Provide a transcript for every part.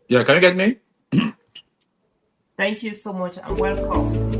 Yeah, can you get me? Thank you so much and welcome.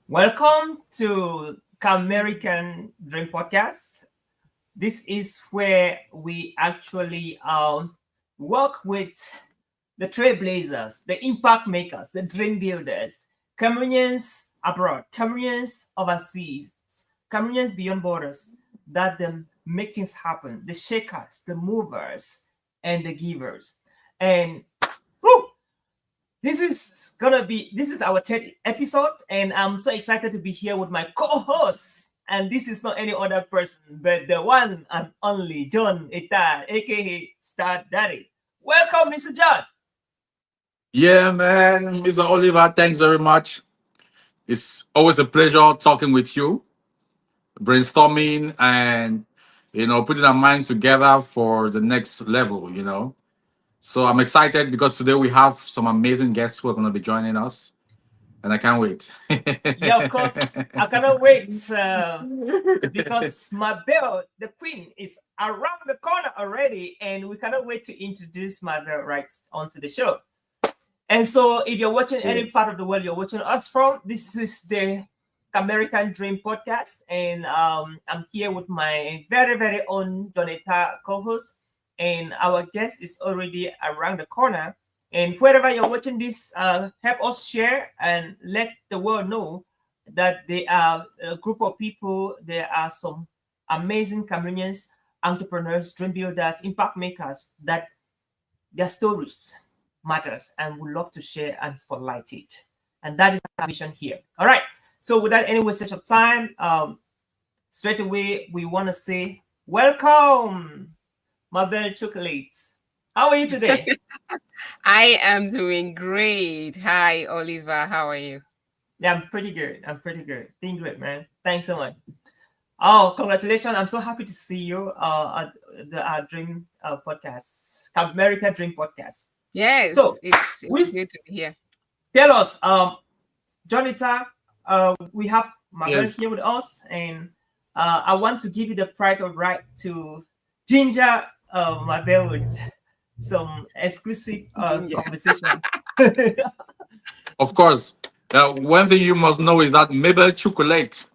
Welcome to Camerican Dream Podcast. This is where we actually work with the trailblazers, the impact makers, the dream builders, Cameroonians abroad, Cameroonians overseas, Cameroonians beyond borders, that them make things happen, the shakers, the movers, and the givers. And whew, this is our third episode, and I'm so excited to be here with my co-host. And this is not any other person but the one and only John Eta, aka Star Daddy. Welcome, Mr. John. Yeah, man, Mr. Oliver, thanks very much. It's always a pleasure talking with you, brainstorming and putting our minds together for the next level. So I'm excited because today we have some amazing guests who are going to be joining us, and I can't wait. Yeah, of course. I cannot wait because my belle, the queen, is around the corner already, and we cannot wait to introduce my belle right onto the show. And so, if you're watching any part of the world you're watching us from, this is the American Dream Podcast, and I'm here with my very, very own Donetta co-host, and our guest is already around the corner. And wherever you're watching this, help us share and let the world know that there are a group of people. There are some amazing Cameroonians, entrepreneurs, dream builders, impact makers that their stories matters and would love to share and spotlight it. And that is our mission here. All right. So without any wastage of time, straight away we want to say welcome, Mabel Chocolates. How are you today? I am doing great. Hi, Oliver. How are you? Yeah, I'm pretty good. I'm pretty good. Doing great, man. Thanks so much. Oh, congratulations. I'm so happy to see you at the Dream podcast, America Dream Podcast. So Yes, it's we good to be here. tell us, Jonita, we have Mabel Yes. here with us, and I want to give you the pride of right to ginger Mabel with some exclusive Ginger. conversation. Of course. One thing you must know is that Mabel Chocolate,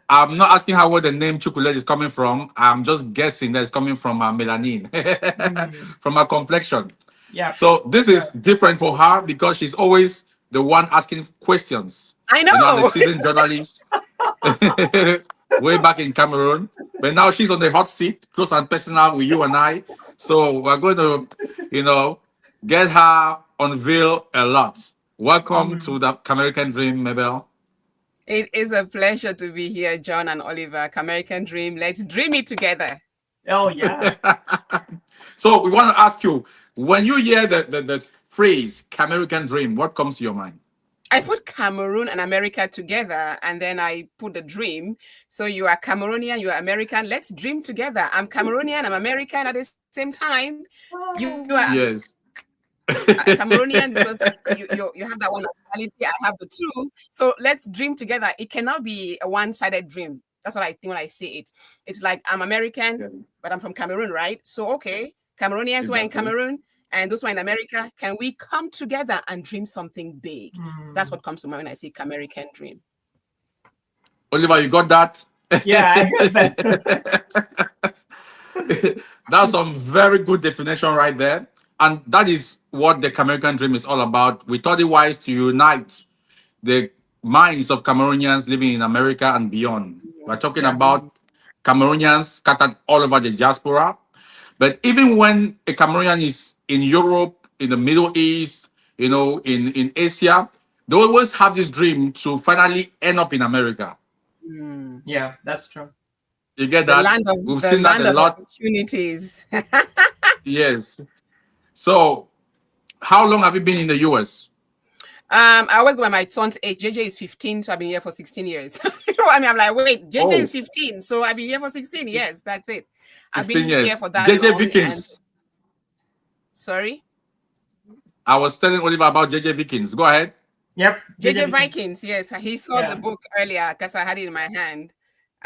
I'm not asking her where the name chocolate is coming from. I'm just guessing that it's coming from her melanin, Mm, from her complexion. yeah, So this is different for her because she's always the one asking questions. I As a know. seasoned journalist, way back in Cameroon. But now she's on the hot seat, close and personal with you and I. So we're going to, get her unveil a lot. Welcome to mm, the Camerican Dream, Mabel. It is a pleasure to be here, John and Oliver. American Dream. Let's dream it together. oh yeah. So we want to ask you, when you hear the phrase Camerican Dream, what comes to your mind? I put Cameroon and America together, and then I put the dream. So you are Cameroonian, you are American. Let's dream together. I'm Cameroonian, I'm American at the same time. You are Yes. Cameroonian because you have that one nationality. I have the two. So let's dream together. It cannot be a one-sided dream. That's what I think when I say it. It's like I'm American, but I'm from Cameroon, right? So okay, Cameroonians who are in Exactly. Cameroon and those who are in America, can we come together and dream something big? That's Mm, what comes to mind when I say American dream. Oliver, you got that? yeah, I get that. That's some very good definition right there. And that is what the Camerican dream is all about. We thought it wise to unite the minds of Cameroonians living in America and beyond. We're talking Yeah. about Cameroonians scattered all over the diaspora. But even when a Cameroonian is in Europe, in the Middle East, in Asia, they always have this dream to finally end up in America. Yeah, that's true. You get The that? land of We've the seen that land a of lot. opportunities. Yes. So, how long have you been in the US? I always go by my son's age. JJ is 15, so I've been here for 16 years. You know what I mean? I'm like, wait, JJ is 15, so I've been here for 16 years. That's it. I've 16 been years. here for that JJ long. Vikings. Sorry? I was telling Oliver about JJ Vikings. Go ahead. Yep. JJ Vikings, yes. He saw Yeah. the book earlier because I had it in my hand.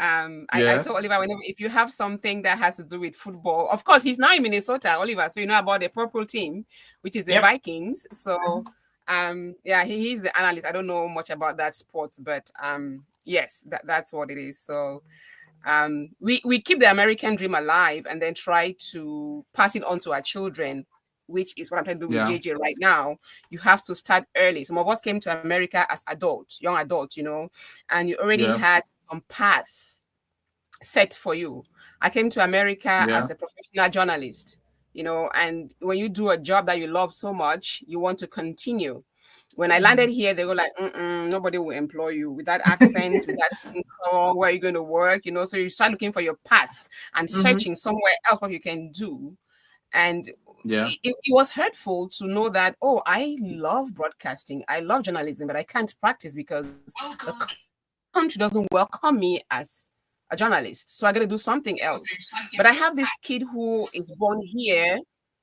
I Yeah. told Oliver, if you have something that has to do with football, of course, he's now in Minnesota, Oliver, so you know about the purple team, which is the Yep. Vikings. So, yeah, he's the analyst. I don't know much about that sport, but yes, that's what it is. So, we keep the American dream alive and then try to pass it on to our children, which is what I'm trying to do with JJ right now. You have to start early. Some of us came to America as adults, young adults, and you already had some path set for you. I came to America as a professional journalist, and when you do a job that you love so much, you want to continue. When I landed here, they were like, nobody will employ you with that accent, with that income, where are you going to work, so you start looking for your path and searching somewhere else what you can do. And it was hurtful to know that, I love broadcasting, I love journalism, but I can't practice because the country doesn't welcome me as a journalist. So I got to do something else. But I have this kid who is born here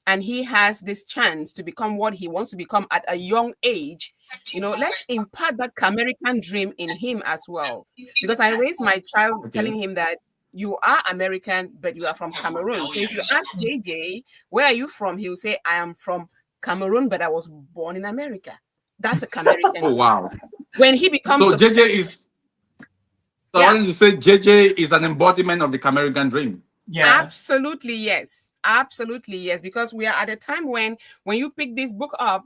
and he has this chance to become what he wants to become at a young age. Let's impart that Camerican dream in him as well. Because I raised my child telling him that you are American, but you are from Cameroon. So if you ask JJ, where are you from? He will say, I am from Cameroon, but I was born in America. That's a Camerican. Oh, wow. When he becomes JJ is... So I wanted to say JJ is an embodiment of the Camerican dream. Yeah. Absolutely, yes. Absolutely, yes. Because we are at a time when you pick this book up,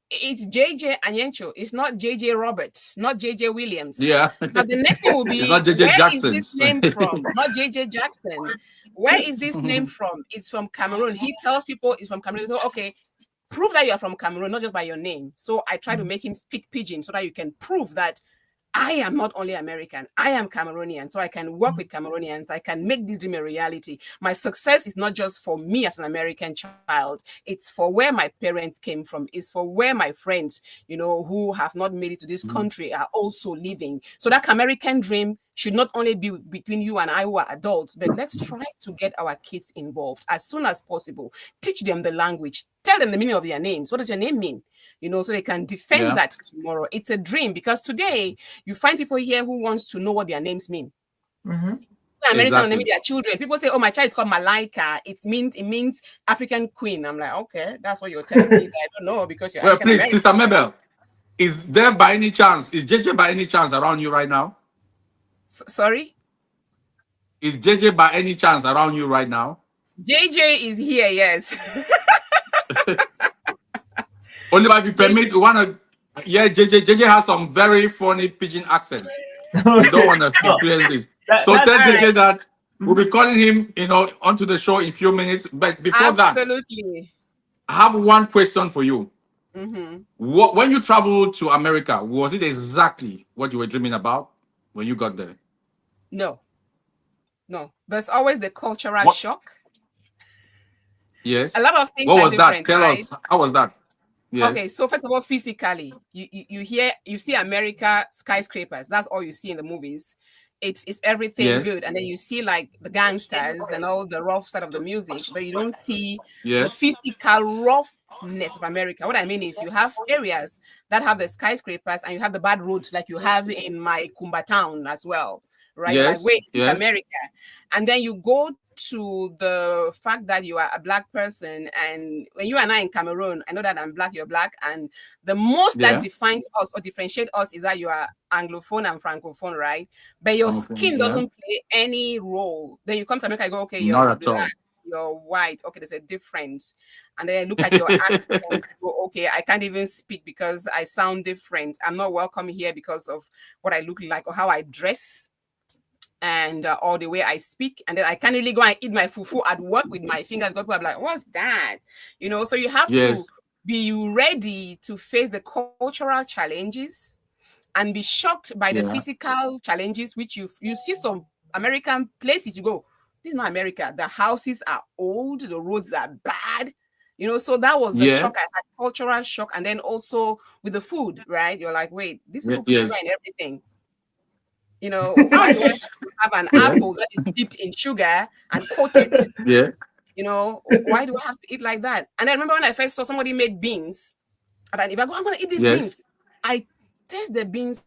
it's JJ Anyencho. It's not JJ Roberts, not JJ Williams. Yeah. But the next thing will be, it's not JJ where Jackson. is this name from? Not JJ Jackson. Where is this name from? It's from Cameroon. He tells people it's from Cameroon. So, okay, prove that you are from Cameroon, not just by your name. So I try to make him speak pidgin so that you can prove that I am not only American, I am Cameroonian. So I can work with Cameroonians. I can make this dream a reality. My success is not just for me as an American child. It's for where my parents came from. It's for where my friends, who have not made it to this country are also living. So that Camerican dream should not only be between you and I who are adults, but let's try to get our kids involved as soon as possible. Teach them the language. Tell them the meaning of their names. What does your name mean? So they can defend that tomorrow. It's a dream because today you find people here who wants to know what their names mean. American name their children. People say, "Oh, my child is called Malaika. It means African queen." I'm like, okay, that's what you're telling me. I don't know because you're. Well, please, Sister Mabel, is there by any chance? Is JJ by any chance around you right now? Sorry? Is JJ by any chance around you right now? JJ is here, yes. Only if you permit, we want to. Yeah, JJ has some very funny pidgin accent. We don't want to experience this. So tell JJ that we'll be calling him, onto the show in a few minutes. But before that, I have one question for you. When you traveled to America, was it exactly what you were dreaming about when you got there? No. There's always the cultural shock. Yes. A lot of things. What was that? Tell right? us. How was that? Yes. Okay, so first of all, physically, you see America skyscrapers. That's all you see in the movies. It's everything good, and then you see like the gangsters and all the rough side of the music, but you don't see the physical roughness of America. What I mean is, you have areas that have the skyscrapers, and you have the bad roads, like you have in my Kumba town as well, right? Yes. Like, wait, America, and then you go to the fact that you are a Black person, and when you and I in Cameroon, I know that I'm Black, you're Black, and the most that defines us or differentiate us is that you are Anglophone and Francophone, right? But your skin doesn't play any role. Then you come to America, you go, okay, you're Black, you're white. Okay, there's a difference. And then look at your accent. Go, okay, I can't even speak because I sound different. I'm not welcome here because of what I look like or how I dress and or the way I speak. And then I can't really go and eat my fufu at work with my fingers. People are like, what's that? You know, so you have to Yes. be ready to face the cultural challenges and be shocked by the Yeah. physical challenges, which you see some American places. You go, this is not America. The houses are old, the roads are bad. You know, so that was the Yeah. shock I had, cultural shock. And then also with the food, right? You're like, wait, these people put sugar Yes. in everything. You know, why do I have an Yeah. apple that is dipped in sugar and coated? Yeah. You know, why do I have to eat like that? And I remember when I first saw somebody made beans, and then if I go, I'm gonna eat these Yes. beans. I taste the beans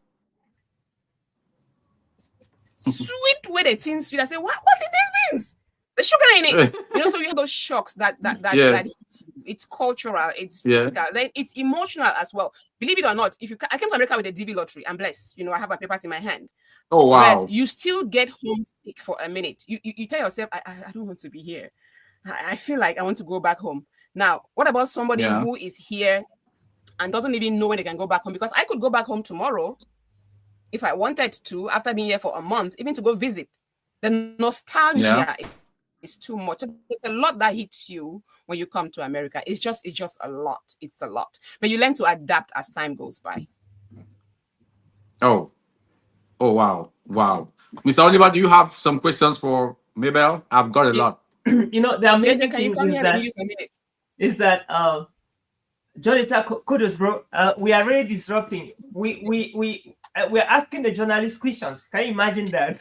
sweet way they think sweet. I say, what's in these beans? The sugar in it. You know, so you have those shocks Yeah. that hit you. It's cultural, it's Yeah. physical, then it's emotional as well. Believe it or not, if I came to America with a DV lottery, I'm blessed. You know, I have my papers in my hand. Oh But wow. you still get homesick for a minute. You tell yourself, I don't want to be here. I feel like I want to go back home. Now, what about somebody Yeah. who is here and doesn't even know when they can go back home? Because I could go back home tomorrow if I wanted to, after being here for a month, even to go visit. The Yeah. nostalgia is too much. So there's a lot that hits you when you come to America. It's just a lot. It's a lot. But you learn to adapt as time goes by. Oh. Oh wow. Wow. Mr. Oliver, do you have some questions for Mabel? I've got a Yeah. lot. You know, the JJ, amazing can you thing come here? We need you for a minute. is that Jonathan, kudos, bro. We are really disrupting. We're asking the journalist questions. Can you imagine that?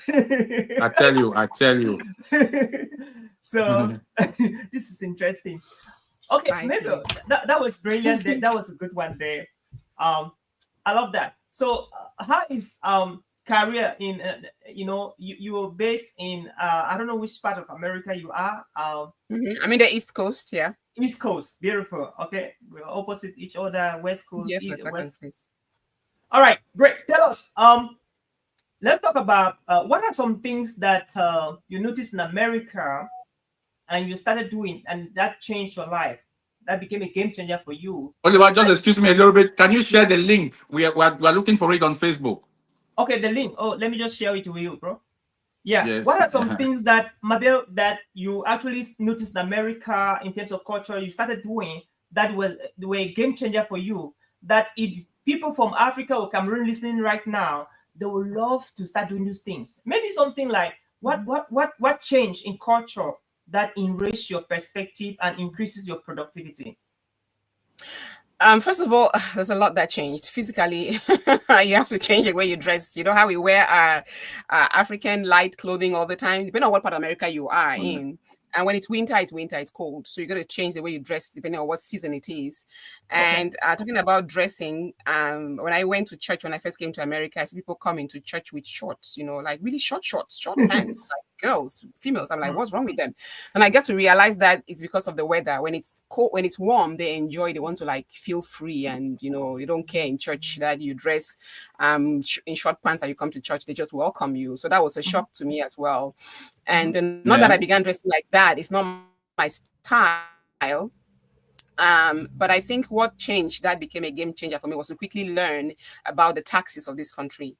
I tell you. I tell you. So this is interesting. Okay, Bye, maybe please. that was brilliant. That was a good one there. I love that. So how is career in you know, you are based in I don't know which part of America you are. I'm in the East Coast, yeah. East Coast, beautiful. Okay, we're opposite each other. West Coast, Yeah, for a second, West. please. All right, great. Tell us. Let's talk about what are some things that you noticed in America and you started doing, and that changed your life. That became a game changer for you. Oliver, just excuse me a little bit. Can you share the link? We're looking for it on Facebook. Okay, the link. Oh, let me just share it with you, bro. Yeah. Yes. What are some things that Mabel that you actually noticed in America in terms of culture you started doing that were a game changer for you? That if people from Africa or Cameroon listening right now, they would love to start doing these things. Maybe something like what changed in culture that enriches your perspective and increases your productivity? First of all, there's a lot that changed physically. You have to change the way you dress. You know how we wear our African light clothing all the time, depending on what part of America you are in. And when it's winter, it's cold. So you got to change the way you dress depending on what season it is. And talking about dressing, when I went to church, when I first came to America, I see people coming to church with shorts, you know, like really short shorts, short pants, like girls, females. I'm like, what's wrong with them? And I get to realize that it's because of the weather. When it's cold, when it's warm, they enjoy, they want to like feel free. And, you know, you don't care in church that you dress in short pants and you come to church, they just welcome you. So that was a shock to me as well. And not that I began dressing like that, it's not my style. But I think what changed that became a game changer for me was to quickly learn about the taxes of this country.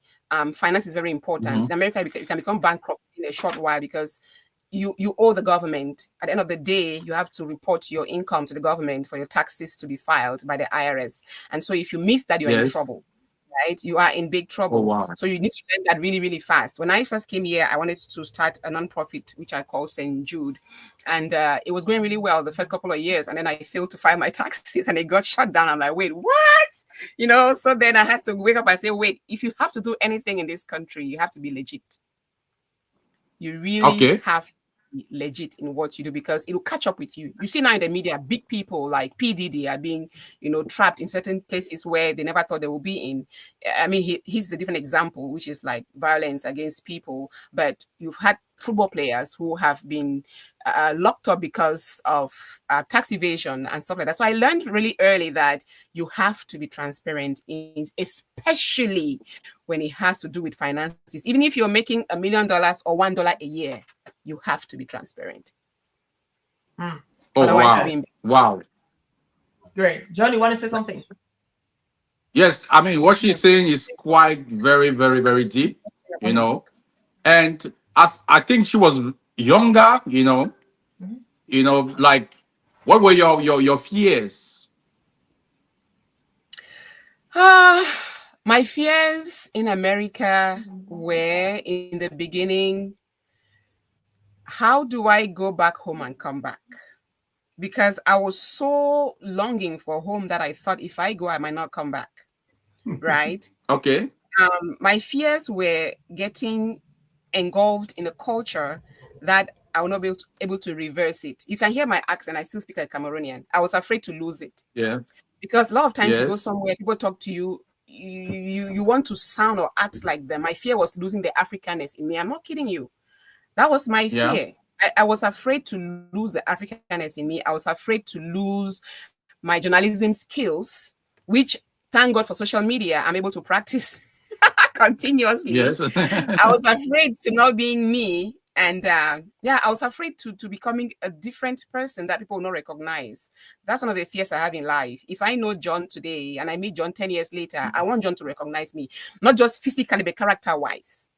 Finance is very important. In America, you can become bankrupt in a short while because you owe the government. At the end of the day, you have to report your income to the government for your taxes to be filed by the IRS. And so if you miss that, you're in trouble. Right? You are in big trouble. Oh, wow. So you need to learn that really, really fast. When I first came here, I wanted to start a nonprofit, which I call St. Jude. And it was going really well the first couple of years. And then I failed to file my taxes and it got shut down. I'm like, wait, what? You know, so then I had to wake up and say, wait, if you have to do anything in this country, you have to be legit. You really have to be legit in what you do because it will catch up with you. You see now in the media, big people like PDD are being, you know, trapped in certain places where they never thought they would be in. I mean, he's a different example, which is like violence against people. But you've had football players who have been locked up because of tax evasion and stuff like that. So I learned really early that you have to be transparent, especially when it has to do with finances. Even if you're making $1 million or $1 a year, you have to be transparent. Oh Otherwise, wow, we wow. Great. John, you want to say something? Yes, I mean what she's saying is quite very, very, very deep. You Mhm. know, and as I think she was younger. Mhm. Like what were your fears? My fears in America were in the beginning, how do I go back home and come back? Because I was so longing for home that I thought if I go, I might not come back. Right? Okay. My fears were getting engulfed in a culture that I will not be able to reverse it. You can hear my accent. I still speak like Cameroonian. I was afraid to lose it Yeah. because a lot of times you go Yes. somewhere, people talk to you, you want to sound or act like them. My fear was losing the Africanness in me. I'm not kidding you. That was my Yeah. fear. I was afraid to lose the Africanness in me. I was afraid to lose my journalism skills, which thank God for social media, I'm able to practice continuously. Yes. I was afraid to not being me. And yeah, I was afraid to becoming a different person that people will not recognize. That's one of the fears I have in life. If I know John today and I meet John 10 years later, I want John to recognize me, not just physically, but character wise.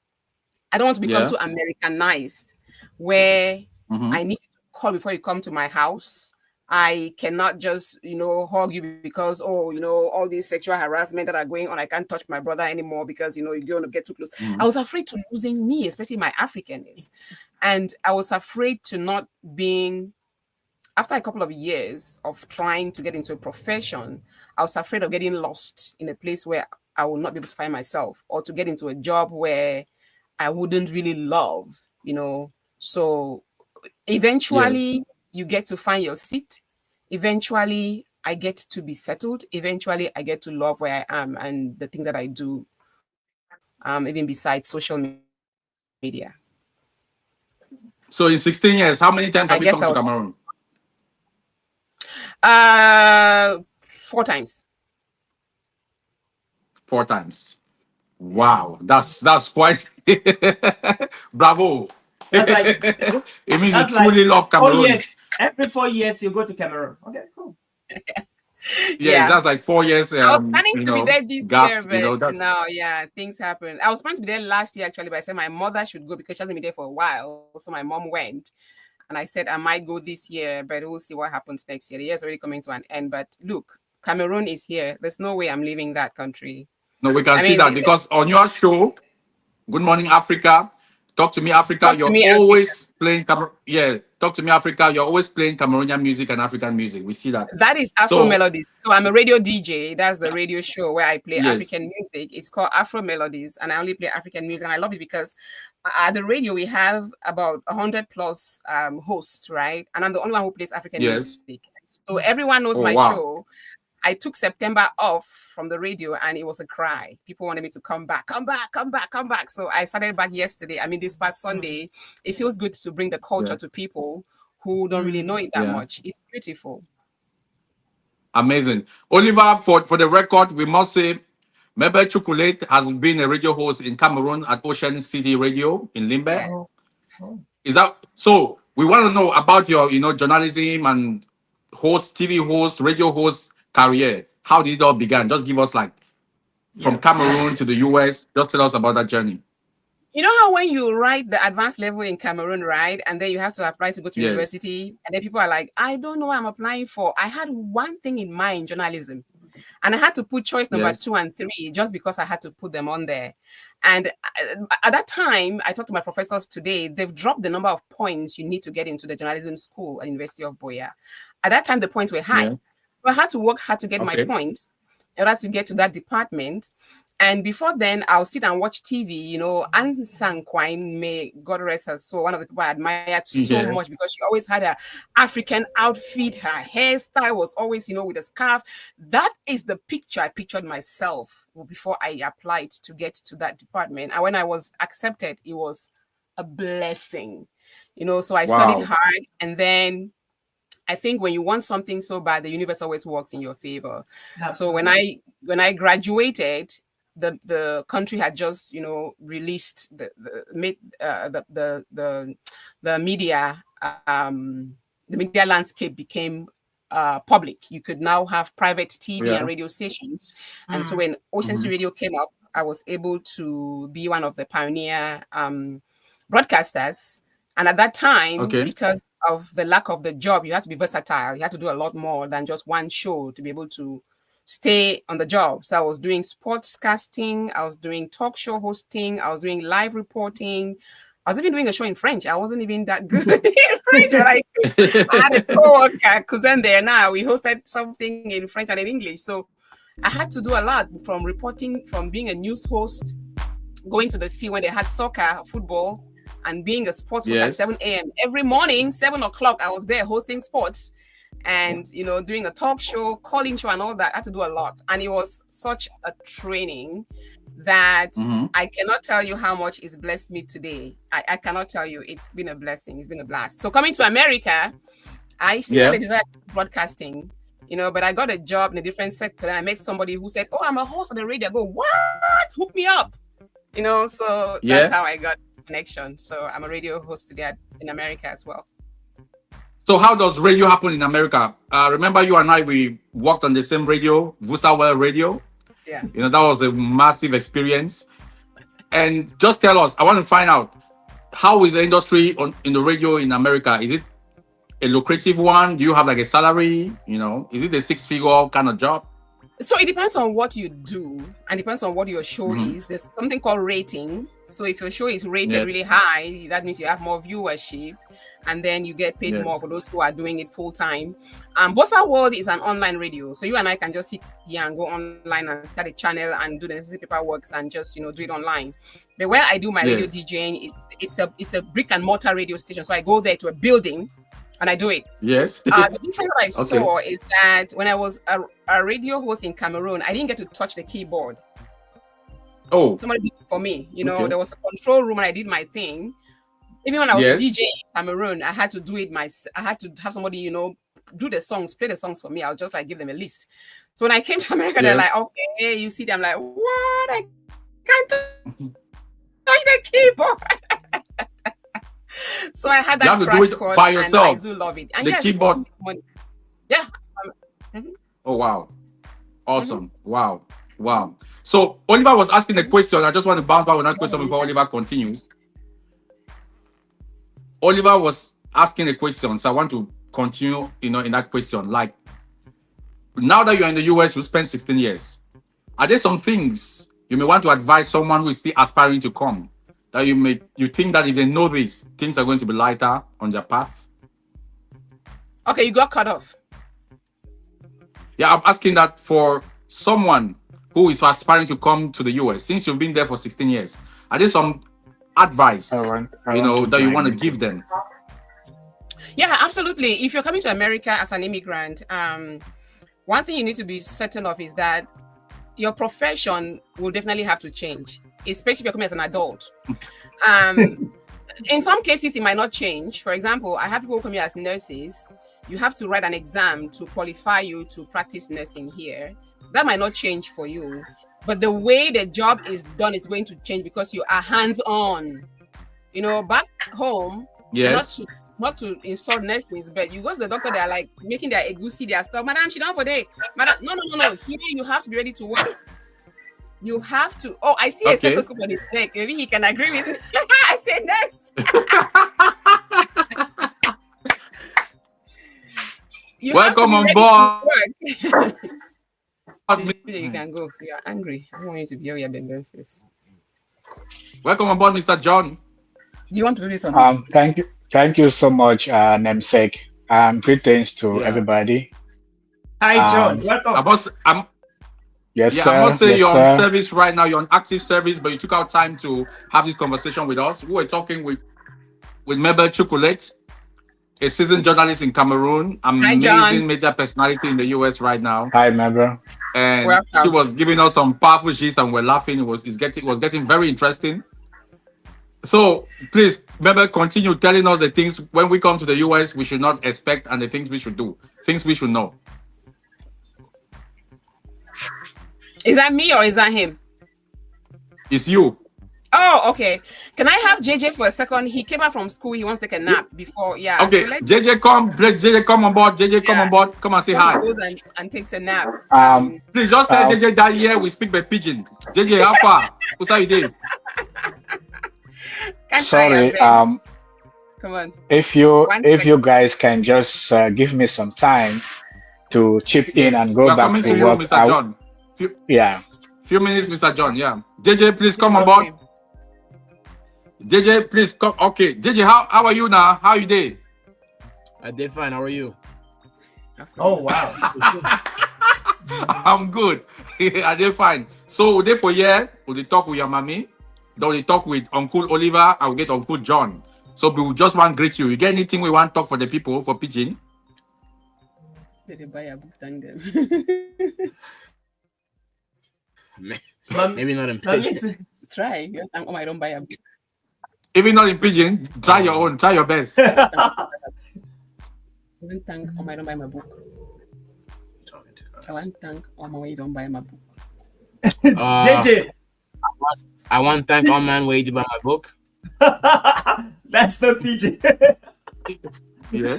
I don't want to become Yeah. too Americanized where Hmm. I need to call before you come to my house. I cannot just, hug you because, all these sexual harassment that are going on. I can't touch my brother anymore because, you're going to get too close. I was afraid to losing me, especially my Africanness. And I was afraid to not being, after a couple of years of trying to get into a profession, I was afraid of getting lost in a place where I will not be able to find myself, or to get into a job where I wouldn't really love. So Yes. eventually you get to find your seat. Eventually I get to be settled. Eventually I get to love where I am and the things that I do, even besides social media. So in 16 years, how many times I have you guess come to I'll Cameroon? 4 times. 4 times. Wow, Yes. that's quite bravo. That's like It means you that's like truly love four Cameroon. years. Every 4 years you go to Cameroon. Okay, cool. Yes, Yeah. that's like 4 years I was planning to be there this gap, year, but that's no, yeah, things happen. I was planning to be there last year actually, but I said my mother should go because she hasn't been there for a while. So my mom went. And I said I might go this year, but we'll see what happens next year. The year's already coming to an end. But look, Cameroon is here. There's no way I'm leaving that country. no, we can I see mean, that because on your show, Good Morning Africa, Talk to Me Africa, talk to you're me, Africa. always playing yeah, Talk to Me Africa, you're always playing Cameroonian music and African music. We see that. That is Afro So Melodies. So I'm a radio DJ. That's the radio show where I play yes, African music. It's called Afro Melodies, and I only play African music. And I love it because at the radio we have about 100 plus hosts, right? And I'm the only one who plays African yes. music. So everyone knows Oh my wow. show. I took September off from the radio and it was a cry. People wanted me to come back, come back, come back, come back. So I started back yesterday. I mean, this past Sunday. It feels good to bring the culture Yeah. to people who don't really know it that Yeah. much. It's beautiful. Amazing. Oliver, for the record, we must say Mabel Chocolate has been a radio host in Cameroon at Ocean City Radio in Limbe. Yes. Oh, oh. Is that so? We want to know about your, journalism and TV host, radio host career. How did it all begin? Just give us like from Yeah. Cameroon to the US. Just tell us about that journey. You know how when you write the advanced level in Cameroon, right? And then you have to apply to go to Yes. university, and then people are like, I don't know what I'm applying for. I had one thing in mind, journalism. And I had to put choice number Yes. 2 and 3 just because I had to put them on there. And at that time, I talked to my professors today. They've dropped the number of points you need to get into the journalism school at University of Boya. At that time, the points were high. Yeah. So I had to work hard to get my Okay. points in order to get to that department. And before then, I'll sit and watch TV. Anne Sanquine, may God rest her soul, one of the people I admired so Yeah. much because she always had an African outfit. Her hairstyle was always, with a scarf. That is the picture I pictured myself before I applied to get to that department. And when I was accepted, it was a blessing. So I studied Wow. hard, and then I think when you want something so bad, the universe always works in your favor. So when I graduated, the country had just released the media the media landscape became public. You could now have private TV and radio stations. And so when Ocean City Radio came up, I was able to be one of the pioneer broadcasters. And at that time, because of the lack of the job, you had to be versatile. You had to do a lot more than just one show to be able to stay on the job. So I was doing sports casting, I was doing talk show hosting, I was doing live reporting. I was even doing a show in French. I wasn't even that good in French, but I had a co-worker, cousin there now. We hosted something in French and in English. So I had to do a lot, from reporting, from being a news host, going to the field when they had soccer, football, and being a sports host at 7 a.m. Every morning, 7 o'clock, I was there hosting sports and, doing a talk show, calling show and all that. I had to do a lot. And it was such a training that I cannot tell you how much it's blessed me today. I cannot tell you. It's been a blessing. It's been a blast. So coming to America, I still had a desire for broadcasting, but I got a job in a different sector. And I met somebody who said, "Oh, I'm a host on the radio." I go, "What? Hook me up." So that's how I got connection. So I'm a radio host today in America as well. So how does radio happen in America? Remember you and I, we worked on the same radio, Vusawell Radio. Yeah. That was a massive experience. And just tell us, I want to find out, how is the industry in the radio in America? Is it a lucrative one? Do you have like a salary? Is it a 6-figure kind of job? So it depends on what you do and depends on what your show is. There's something called rating. So if your show is rated really high, that means you have more viewership and then you get paid more for those who are doing it full time. Bossa World is an online radio. So you and I can just sit here and go online and start a channel and do the necessary paperwork and just, do it online. But where I do my radio DJing, it's a brick and mortar radio station. So I go there to a building and I do it. Yes. The difference that I saw is that when I was a radio host in Cameroon, I didn't get to touch the keyboard. Oh. Somebody did it for me. There was a control room and I did my thing. Even when I was DJ in Cameroon, I had to do it I had to have somebody, do the songs, play the songs for me. I'll just give them a list. So when I came to America, they're like, okay, you see them, like, what? I can't touch the keyboard. So I had that crash course by yourself. And I do love it. And the keyboard. Yeah. Oh, wow. Awesome. Wow. So Oliver was asking a question. I just want to bounce back on that question before Oliver continues. Oliver was asking a question. So I want to continue, in that question. Like, now that you're in the US, you spent 16 years. Are there some things you may want to advise someone who is still aspiring to come? That you think that if they know this, things are going to be lighter on their path? Okay, you got cut off. Yeah, I'm asking that for someone who is aspiring to come to the US, since you've been there for 16 years. Are there some advice, that you want to give them? Yeah, absolutely. If you're coming to America as an immigrant, one thing you need to be certain of is that your profession will definitely have to change, especially if you're coming as an adult. In some cases, it might not change. For example, I have people who come here as nurses. You have to write an exam to qualify you to practice nursing here. That might not change for you. But the way the job is done is going to change because you are hands-on. Back home, not to insult nurses, but you go to the doctor, they're like making their egusi, their stuff. Madam, she down for day. Madam, no. Here you have to be ready to work. You have to. Oh, I see a stethoscope on his neck. Maybe he can agree with it. I said next. Welcome on board. You can go. You are angry. I don't want you to be your bending face. Welcome on board, Mr. John. Do you want to do this on? Thank you so much, namesake. Greetings to everybody. Hi, John. Welcome. Yes, yeah, sir. I must say yes, you're sir. on service right now. You're on active service, but you took out time to have this conversation with us. We were talking with Mabel Chocolate, a seasoned journalist in Cameroon, amazing media personality in the US right now. Hi, Mabel. And she was giving us some powerful gist, and we're laughing. It was getting very interesting. So please, Mabel, continue telling us the things when we come to the US we should not expect, and the things we should do, things we should know. Is that me or is that him? It's you. Oh, okay. Can I have JJ for a second? He came out from school. He wants to take a nap before. Yeah. Okay, So let's. JJ, come. Let's JJ come on board. JJ, come Yeah. on board. Come and say Before he hi. goes and takes a nap. Please just tell Um, JJ that here we speak by pigeon. JJ, how far? What's how you doing? Can't sorry. try, come on. If you One if second. you guys can just give me some time to chip in and Yes, go we are back coming to to you, work, Mr. John. yeah. Few minutes, Mr. John. Yeah. JJ, please come on Trust board. me. JJ, please come. Okay, JJ, how are you now? How you doing? I did fine. How are you? Oh wow. I'm good. I did fine. So they for here, we talk with your mommy. Then we talk with Uncle Oliver. I will get Uncle John. So we just want to greet you. You get anything we want to talk for the people for pigeon? Did they buy a book? Thank them. Maybe not in Let me pigeon. see. Try. I don't buy a book. Even not in pigeon, try your own. Try your best. Even thank I don't buy my book. Talking to I want thank you don't buy my book. JJ. I want to thank all man way to buy my book. That's the pigeon. Yeah.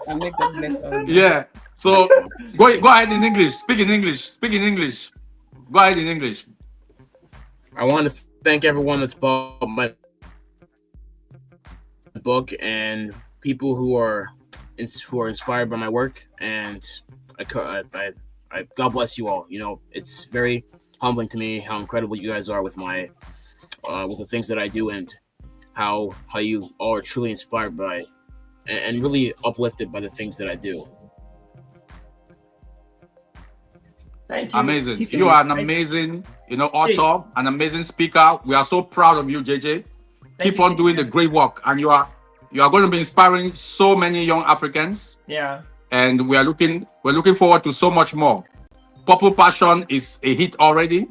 I make the best of it. Yeah. So go ahead in English. Speak in English. Speak in English. Go ahead in English. I want to thank everyone that's bought my book and people who are inspired by my work. And I God bless you all. You know, it's very humbling to me how incredible you guys are with my with the things that I do, and how you all are truly inspired by and really uplifted by the things that I do. Thank you. Amazing. You are an amazing, author, an amazing speaker. We are so proud of you, JJ. Keep on doing the great work, and you are going to be inspiring so many young Africans. Yeah. And we're looking forward to so much more. Purple Passion is a hit already,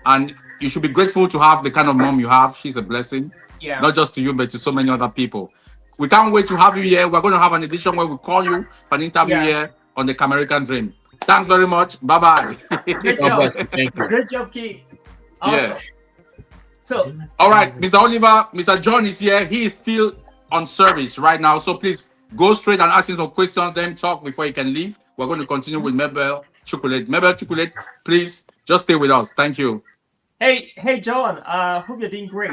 and you should be grateful to have the kind of mom you have. She's a blessing. Yeah. Not just to you, but to so many other people. We can't wait to have you here. We're going to have an edition where we call you for an interview here on the Camerican Dream. Thanks very much. Bye-bye. Good God job. bless you. Thank you. Great job, Kate. Awesome. Yeah. So, All right, Mr. Oliver, Mr. John is here. He is still on service right now. So please go straight and ask him some questions, then talk before he can leave. We're going to continue with Mabel Chocolate. Mabel Chocolate, please just stay with us. Thank you. hey, John. Hope you're doing great.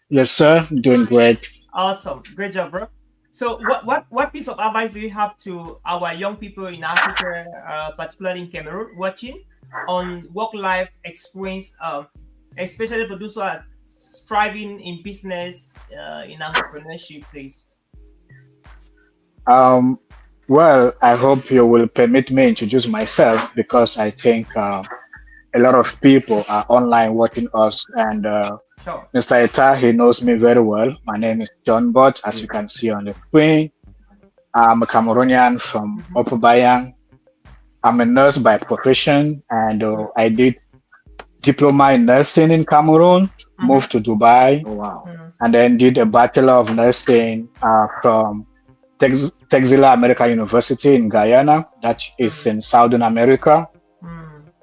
Yes, sir. Doing great. Awesome. Great job, bro. So what piece of advice do you have to our young people in Africa, particularly in Cameroon, watching on work-life experience, especially for those who are striving in business, in entrepreneurship, please? Well, I hope you will permit me introduce myself, because I think a lot of people are online watching us, and Sure. Mr. Eta, he knows me very well. My name is John Bott, as you can see on the screen. I'm a Cameroonian from Upper Bayang. I'm a nurse by profession, and I did diploma in nursing in Cameroon, moved to Dubai, Oh, wow. and then did a Bachelor of Nursing from Texila American University in Guyana, that is in Southern America.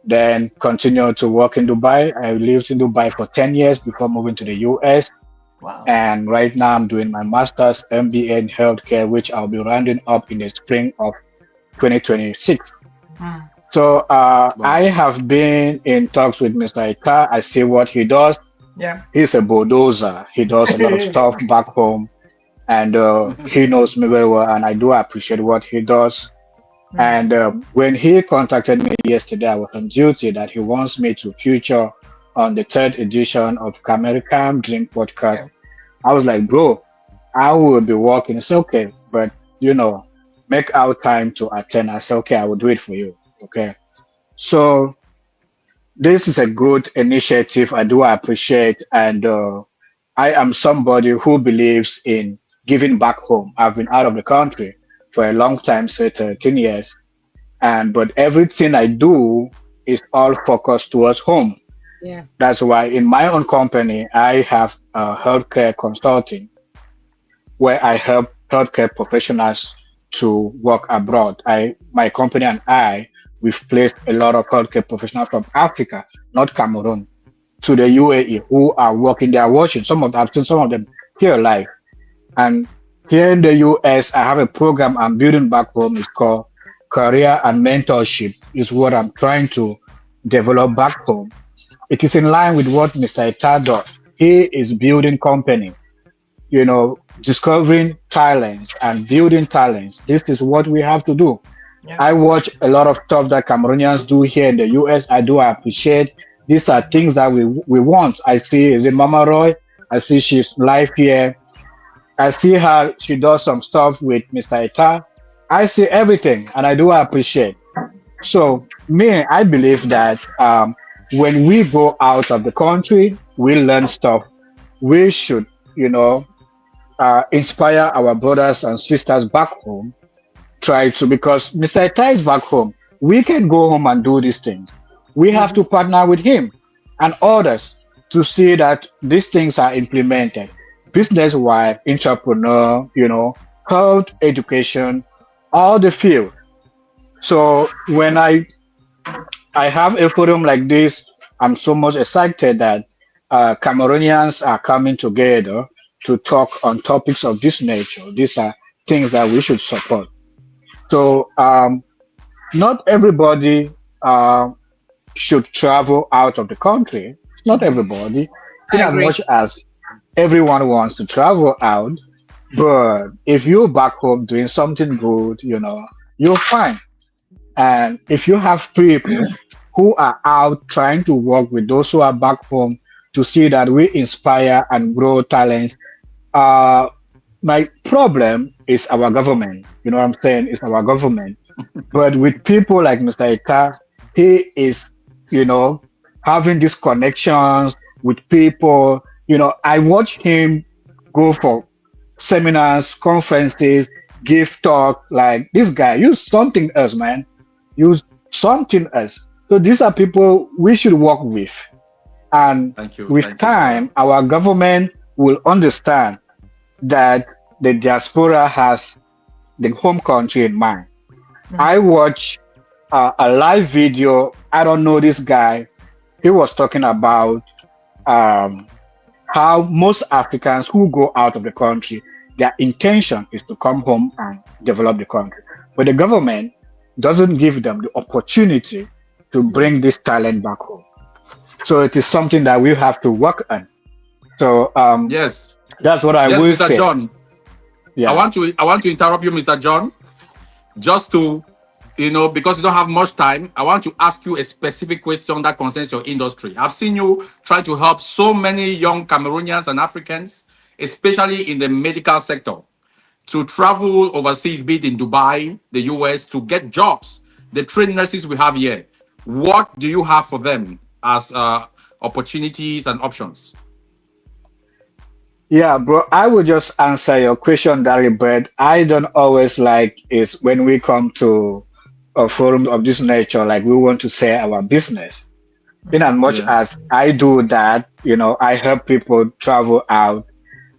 Then continued to work in Dubai. I lived in Dubai for 10 years before moving to the US. Wow. And right now I'm doing my master's MBA in healthcare, which I'll be rounding up in the spring of 2026. So I have been in talks with Mr. Ika. I see what he does. Yeah. He's a bulldozer. He does a lot of stuff back home, and he knows me very well, and I do appreciate what he does. And when he contacted me yesterday, I was on duty that he wants me to feature on the third edition of Camerican Dream Podcast. I was like, bro, I will be working. It's okay, but make out time to attend. I said, okay, I will do it for you. Okay. So this is a good initiative. I do appreciate, and I am somebody who believes in giving back home. I've been out of the country for a long time, say 13 years, but everything I do is all focused towards home. Yeah. That's why in my own company, I have healthcare consulting, where I help healthcare professionals to work abroad. My company and I, we've placed a lot of healthcare professionals from Africa, not Cameroon, to the UAE who are working. They are watching. I've seen some of them here live. And here in the US, I have a program I'm building back home. It's called Career and Mentorship. Is what I'm trying to develop back home. It is in line with what Mr. Ita does. He is building company, discovering talents and building talents. This is what we have to do. Yeah. I watch a lot of stuff that Cameroonians do here in the US. I do appreciate. These are things that we want. I see, is it Mama Roy? I see she's live here. I see how she does some stuff with Mr. Ita. I see everything and I do appreciate. So me, I believe that when we go out of the country, we learn stuff. We should, inspire our brothers and sisters back home. Try to, because Mr. Ita is back home. We can go home and do these things. We have to partner with him and others to see that these things are implemented. Business-wise, entrepreneur, health, education, all the field. So when I have a forum like this, I'm so much excited that Cameroonians are coming together to talk on topics of this nature. These are things that we should support. So not everybody should travel out of the country. Not everybody, in I as agree. much as everyone wants to travel out. But if you're back home doing something good, you're fine. And if you have people who are out trying to work with those who are back home to see that we inspire and grow talents, my problem is our government. You know what I'm saying? It's our government. But with people like Mr. Ika, he is, having these connections with people. I watch him go for seminars, conferences, give talk. Like, this guy, use something else, man. Use something else. So these are people we should work with. And Thank you. with time, our government will understand that the diaspora has the home country in mind. I watched a live video. I don't know this guy. He was talking about how most Africans who go out of the country, their intention is to come home and develop the country. But the government doesn't give them the opportunity to bring this talent back home. So it is something that we have to work on. So yes, that's what I yes, will Mr. say. John. Yeah. I want to interrupt you, Mr. John, just to, because you don't have much time. I want to ask you a specific question that concerns your industry. I've seen you try to help so many young Cameroonians and Africans, especially in the medical sector, to travel overseas, be it in Dubai, the US, to get jobs. The trained nurses we have here, what do you have for them as opportunities and options? Yeah, bro, I will just answer your question, Dari, but I don't always like is when we come to a forum of this nature, like we want to say our business. In as much as I do that, I help people travel out.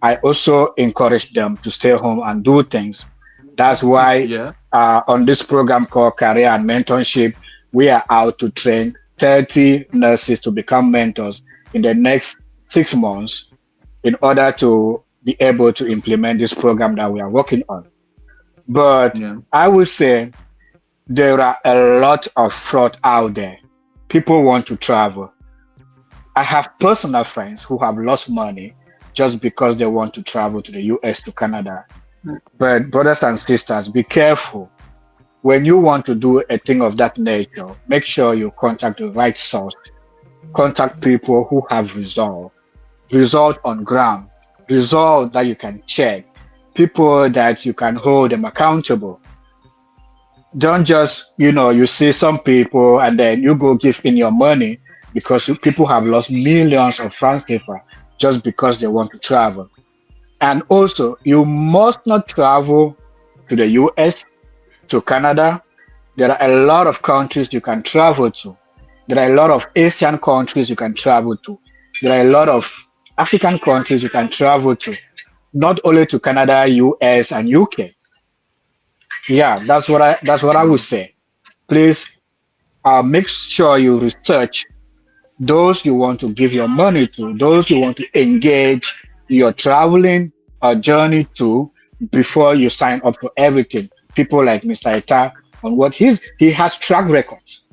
I also encourage them to stay home and do things. That's why on this program called Career and Mentorship, we are out to train 30 nurses to become mentors in the next 6 months in order to be able to implement this program that we are working on. But I would say there are a lot of fraud out there. People want to travel. I have personal friends who have lost money just because they want to travel to the US, to Canada. But brothers and sisters, be careful. When you want to do a thing of that nature, make sure you contact the right source. Contact people who have result on ground, result that you can check, people that you can hold them accountable. Don't just, you see some people and then you go give in your money because people have lost millions of francs CFA just because they want to travel. And also, you must not travel to the US, to Canada. There are a lot of countries you can travel to. There are a lot of Asian countries you can travel to. There are a lot of African countries you can travel to, not only to Canada, US, and UK. Yeah, that's what I would say. Please make sure you research those you want to give your money to, those you want to engage your traveling journey to before you sign up for everything. People like Mr. Ita on what he has track records.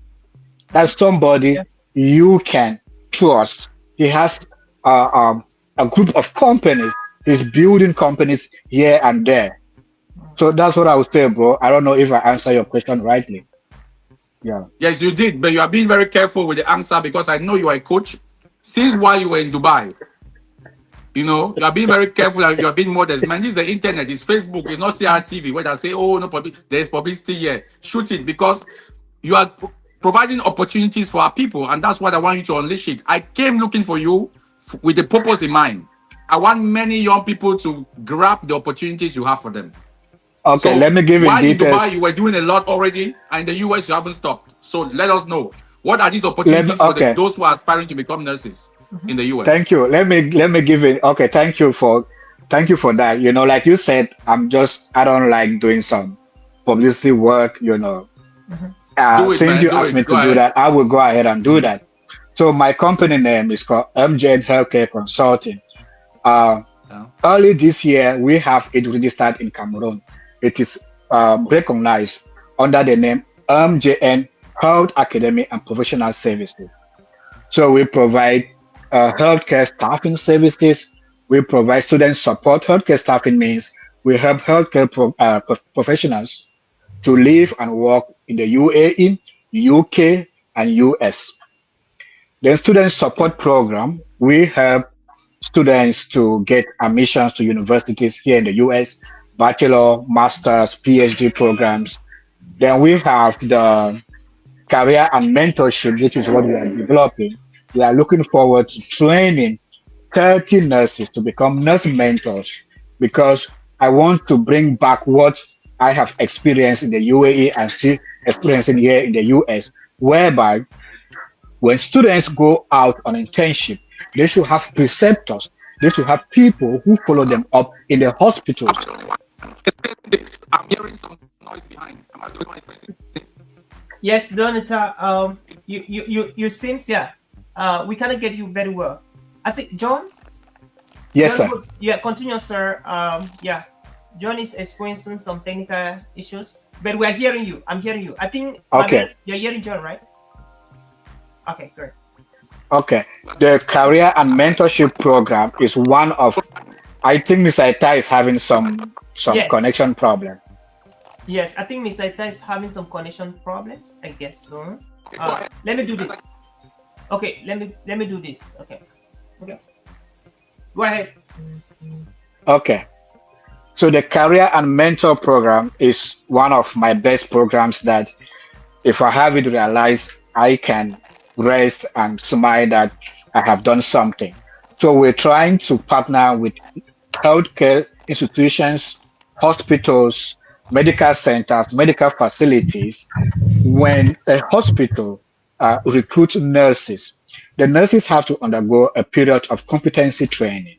That's somebody Yeah. you can trust. He has a group of companies. He's building companies here and there. So that's what I would say, bro. I don't know if I answer your question rightly. Yeah. Yes, you did, but you are being very careful with the answer because I know you are a coach. Since while you were in Dubai, you know, you are being very careful and you are being modest. Man, this is the internet, it's Facebook, it's not CRTV where they say, oh, no, there is publicity here. Shoot it because you are providing opportunities for our people, and that's what I want you to unleash it. I came looking for you with the purpose in mind. I want many young people to grab the opportunities you have for them. Okay, So let me give you while in details. Dubai, you were doing a lot already, and in the US, you haven't stopped. So let us know, what are these opportunities for Okay. those who are aspiring to become nurses in the US? Thank you. Let me give it. Okay, thank you for that. You know, like you said, I don't like doing some publicity work. You know, Do it, since man. you Do asked me it. Go to do ahead. that, I will go ahead and do that. So my company name is called MJN Healthcare Consulting. Yeah. Early this year, we have it registered in Cameroon. It is recognized under the name MJN Health Academy and Professional Services. So we provide healthcare staffing services. We provide student support. Healthcare staffing means we help healthcare professionals to live and work in the UAE, UK, and US. The student support program, we help students to get admissions to universities here in the US, bachelor, master's, PhD programs. Then we have the career and mentorship, which is what we are developing. We are looking forward to training 30 nurses to become nurse mentors because I want to bring back what I have experienced in the UAE and still experiencing here in the US, whereby when students go out on internship, they should have preceptors. They should have people who follow them up in the hospitals. I'm hearing some noise behind. Am I doing my experiencing? Yes, Donata. You seems we cannot get you very well. I think John. Yes, John, sir. Yeah, continue, sir. John is experiencing some technical issues, but we are hearing you. I'm hearing you. I think Okay. You're hearing John, right? Okay, great. Okay. The career and mentorship program is one of. I think Mr. Ita is having some Yes. connection problem. Yes, I think Miss Aita is having some connection problems. I guess so. Let me do this. Okay, let me do this. Okay. Go ahead. Okay. So the career and mentor program is one of my best programs that if I have it realized, I can rest and smile that I have done something. So we're trying to partner with healthcare institutions, hospitals, medical centers, medical facilities. When a hospital recruits nurses, the nurses have to undergo a period of competency training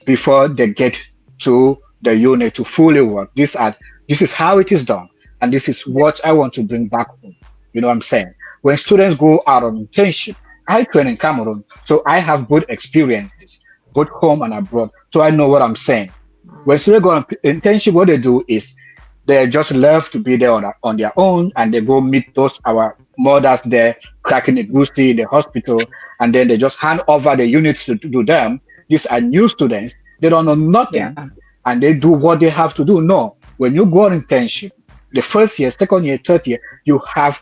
before they get to the unit to fully work. This is how it is done, and this is what I want to bring back home. You know what I'm saying? When students go out on internship, I train in Cameroon, so I have good experiences, both home and abroad. So I know what I'm saying. When students go on internship, what they do is they just love to be there on their own, and they go meet our mothers there, cracking a goosey in the hospital, and then they just hand over the units to them. These are new students. They don't know nothing, and they do what they have to do. No, when you go on internship, the first year, second year, third year, you have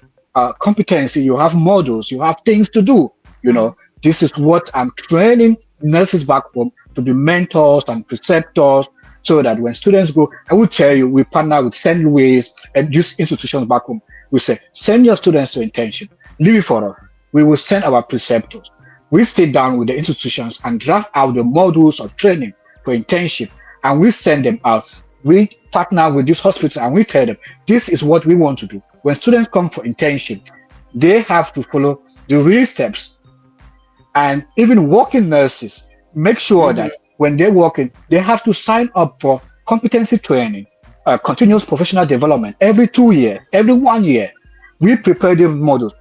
competency, you have models, you have things to do. You know, this is what I'm training nurses back home to be mentors and preceptors, so that when students go, I will tell you, we partner with St. Louis and these institutions back home. We say, send your students to internship, leave it for us. We will send our preceptors. We sit down with the institutions and draft out the modules of training for internship, and we send them out. We partner with these hospitals and we tell them, this is what we want to do. When students come for internship, they have to follow the real steps. And even working nurses, make sure that when they're working, they have to sign up for competency training, continuous professional development every 2 years, every 1 year. We prepare them models.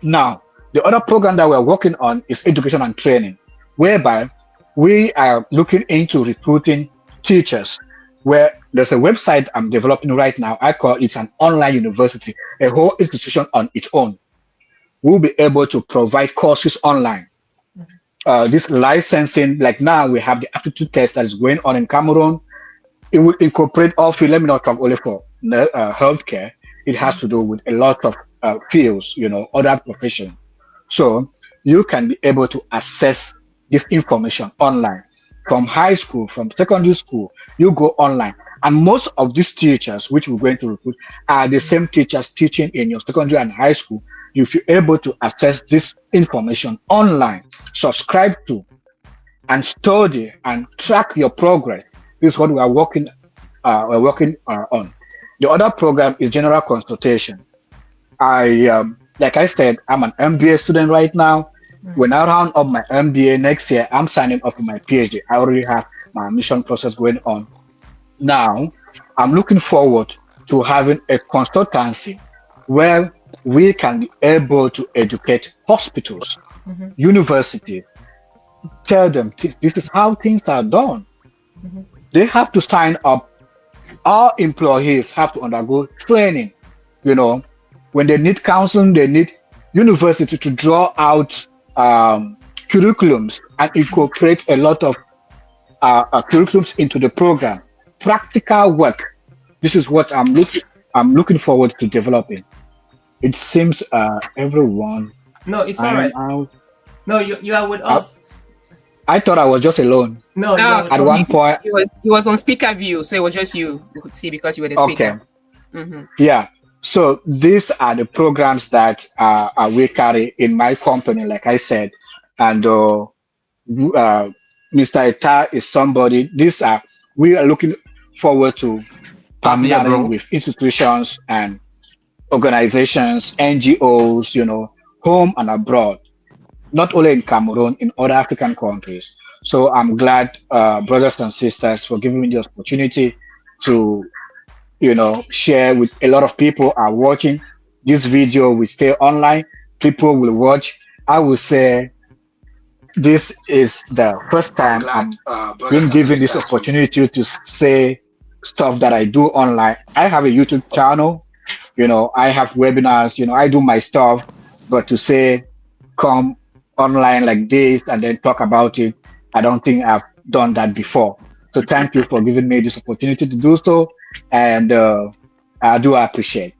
Now, the other program that we're working on is education and training, whereby we are looking into recruiting teachers. Where there's a website I'm developing right now. I call it an online university, a whole institution on its own. We'll be able to provide courses online. This licensing, like now we have the aptitude test that is going on in Cameroon. It will incorporate all fields. Let me not talk only for healthcare. It has to do with a lot of fields, other professions. So you can be able to access this information online from high school, from secondary school. You go online, and most of these teachers, which we're going to recruit, are the same teachers teaching in your secondary and high school. If you're able to access this information online, subscribe to, and study and track your progress. This is what we are working on. The other program is general consultation. Like I said, I'm an MBA student right now. When I round up my MBA next year, I'm signing up for my PhD. I already have my admission process going on. Now, I'm looking forward to having a consultancy where we can be able to educate hospitals, universities, tell them this is how things are done. They have to sign up. Our employees have to undergo training. When they need counseling, they need university to draw out curriculums and incorporate a lot of curriculums into the program. Practical work. This is what I'm looking forward to developing. It seems everyone. No, it's all right. No, you are with us. I thought I was just alone. No, at one point he was on speaker view, so it was just you could see because you were the speaker. Okay. Yeah. So these are the programs that we carry in my company, like I said, and Mr. Eta is somebody. We are looking forward to partnering with institutions and organizations, NGOs, home and abroad, not only in Cameroon, in other African countries. So I'm glad, brothers and sisters, for giving me the opportunity to, share with a lot of people are watching. This video will stay online. People will watch. I will say this is the first time I'm being given this opportunity to say stuff that I do online. I have a YouTube channel. I have webinars. I do my stuff. But to say come online like this and then talk about it, I don't think I've done that before. So thank you for giving me this opportunity to do so, and I do appreciate.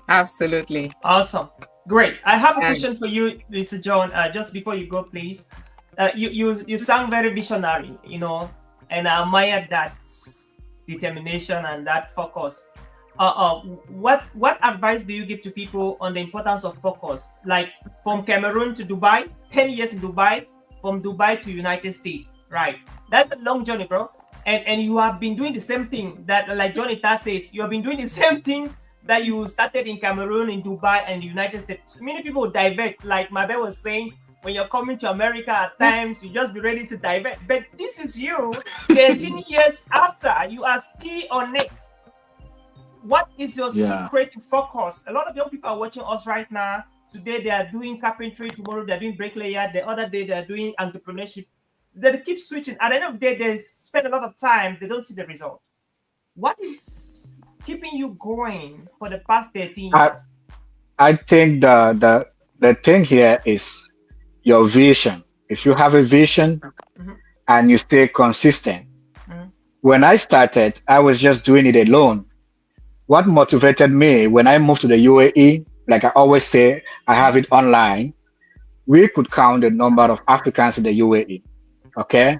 Absolutely. Awesome. Great. I have a question for you, Mr. John. Just before you go, please. You sound very visionary, and I admire that determination and that focus. What advice do you give to people on the importance of focus? Like from Cameroon to Dubai, 10 years in Dubai, from Dubai to United States, right? That's a long journey, bro. And you have been doing the same thing that, like John Ita says, you have been doing the same thing that you started in Cameroon, in Dubai, and the United States. Many people divert, like Mabe was saying, when you're coming to America at times, you just be ready to divert. But this is you, 13 years after, you are still on it. What is your secret to focus? A lot of young people are watching us right now. Today they are doing carpentry, tomorrow they're doing bricklayer, the other day they're doing entrepreneurship. They keep switching. At the end of the day, they spend a lot of time, they don't see the result. What is keeping you going for the past 13 years? I think the thing here is your vision. If you have a vision and you stay consistent. When I started, I was just doing it alone. What motivated me when I moved to the UAE, like I always say, I have it online. We could count the number of Africans in the UAE, okay?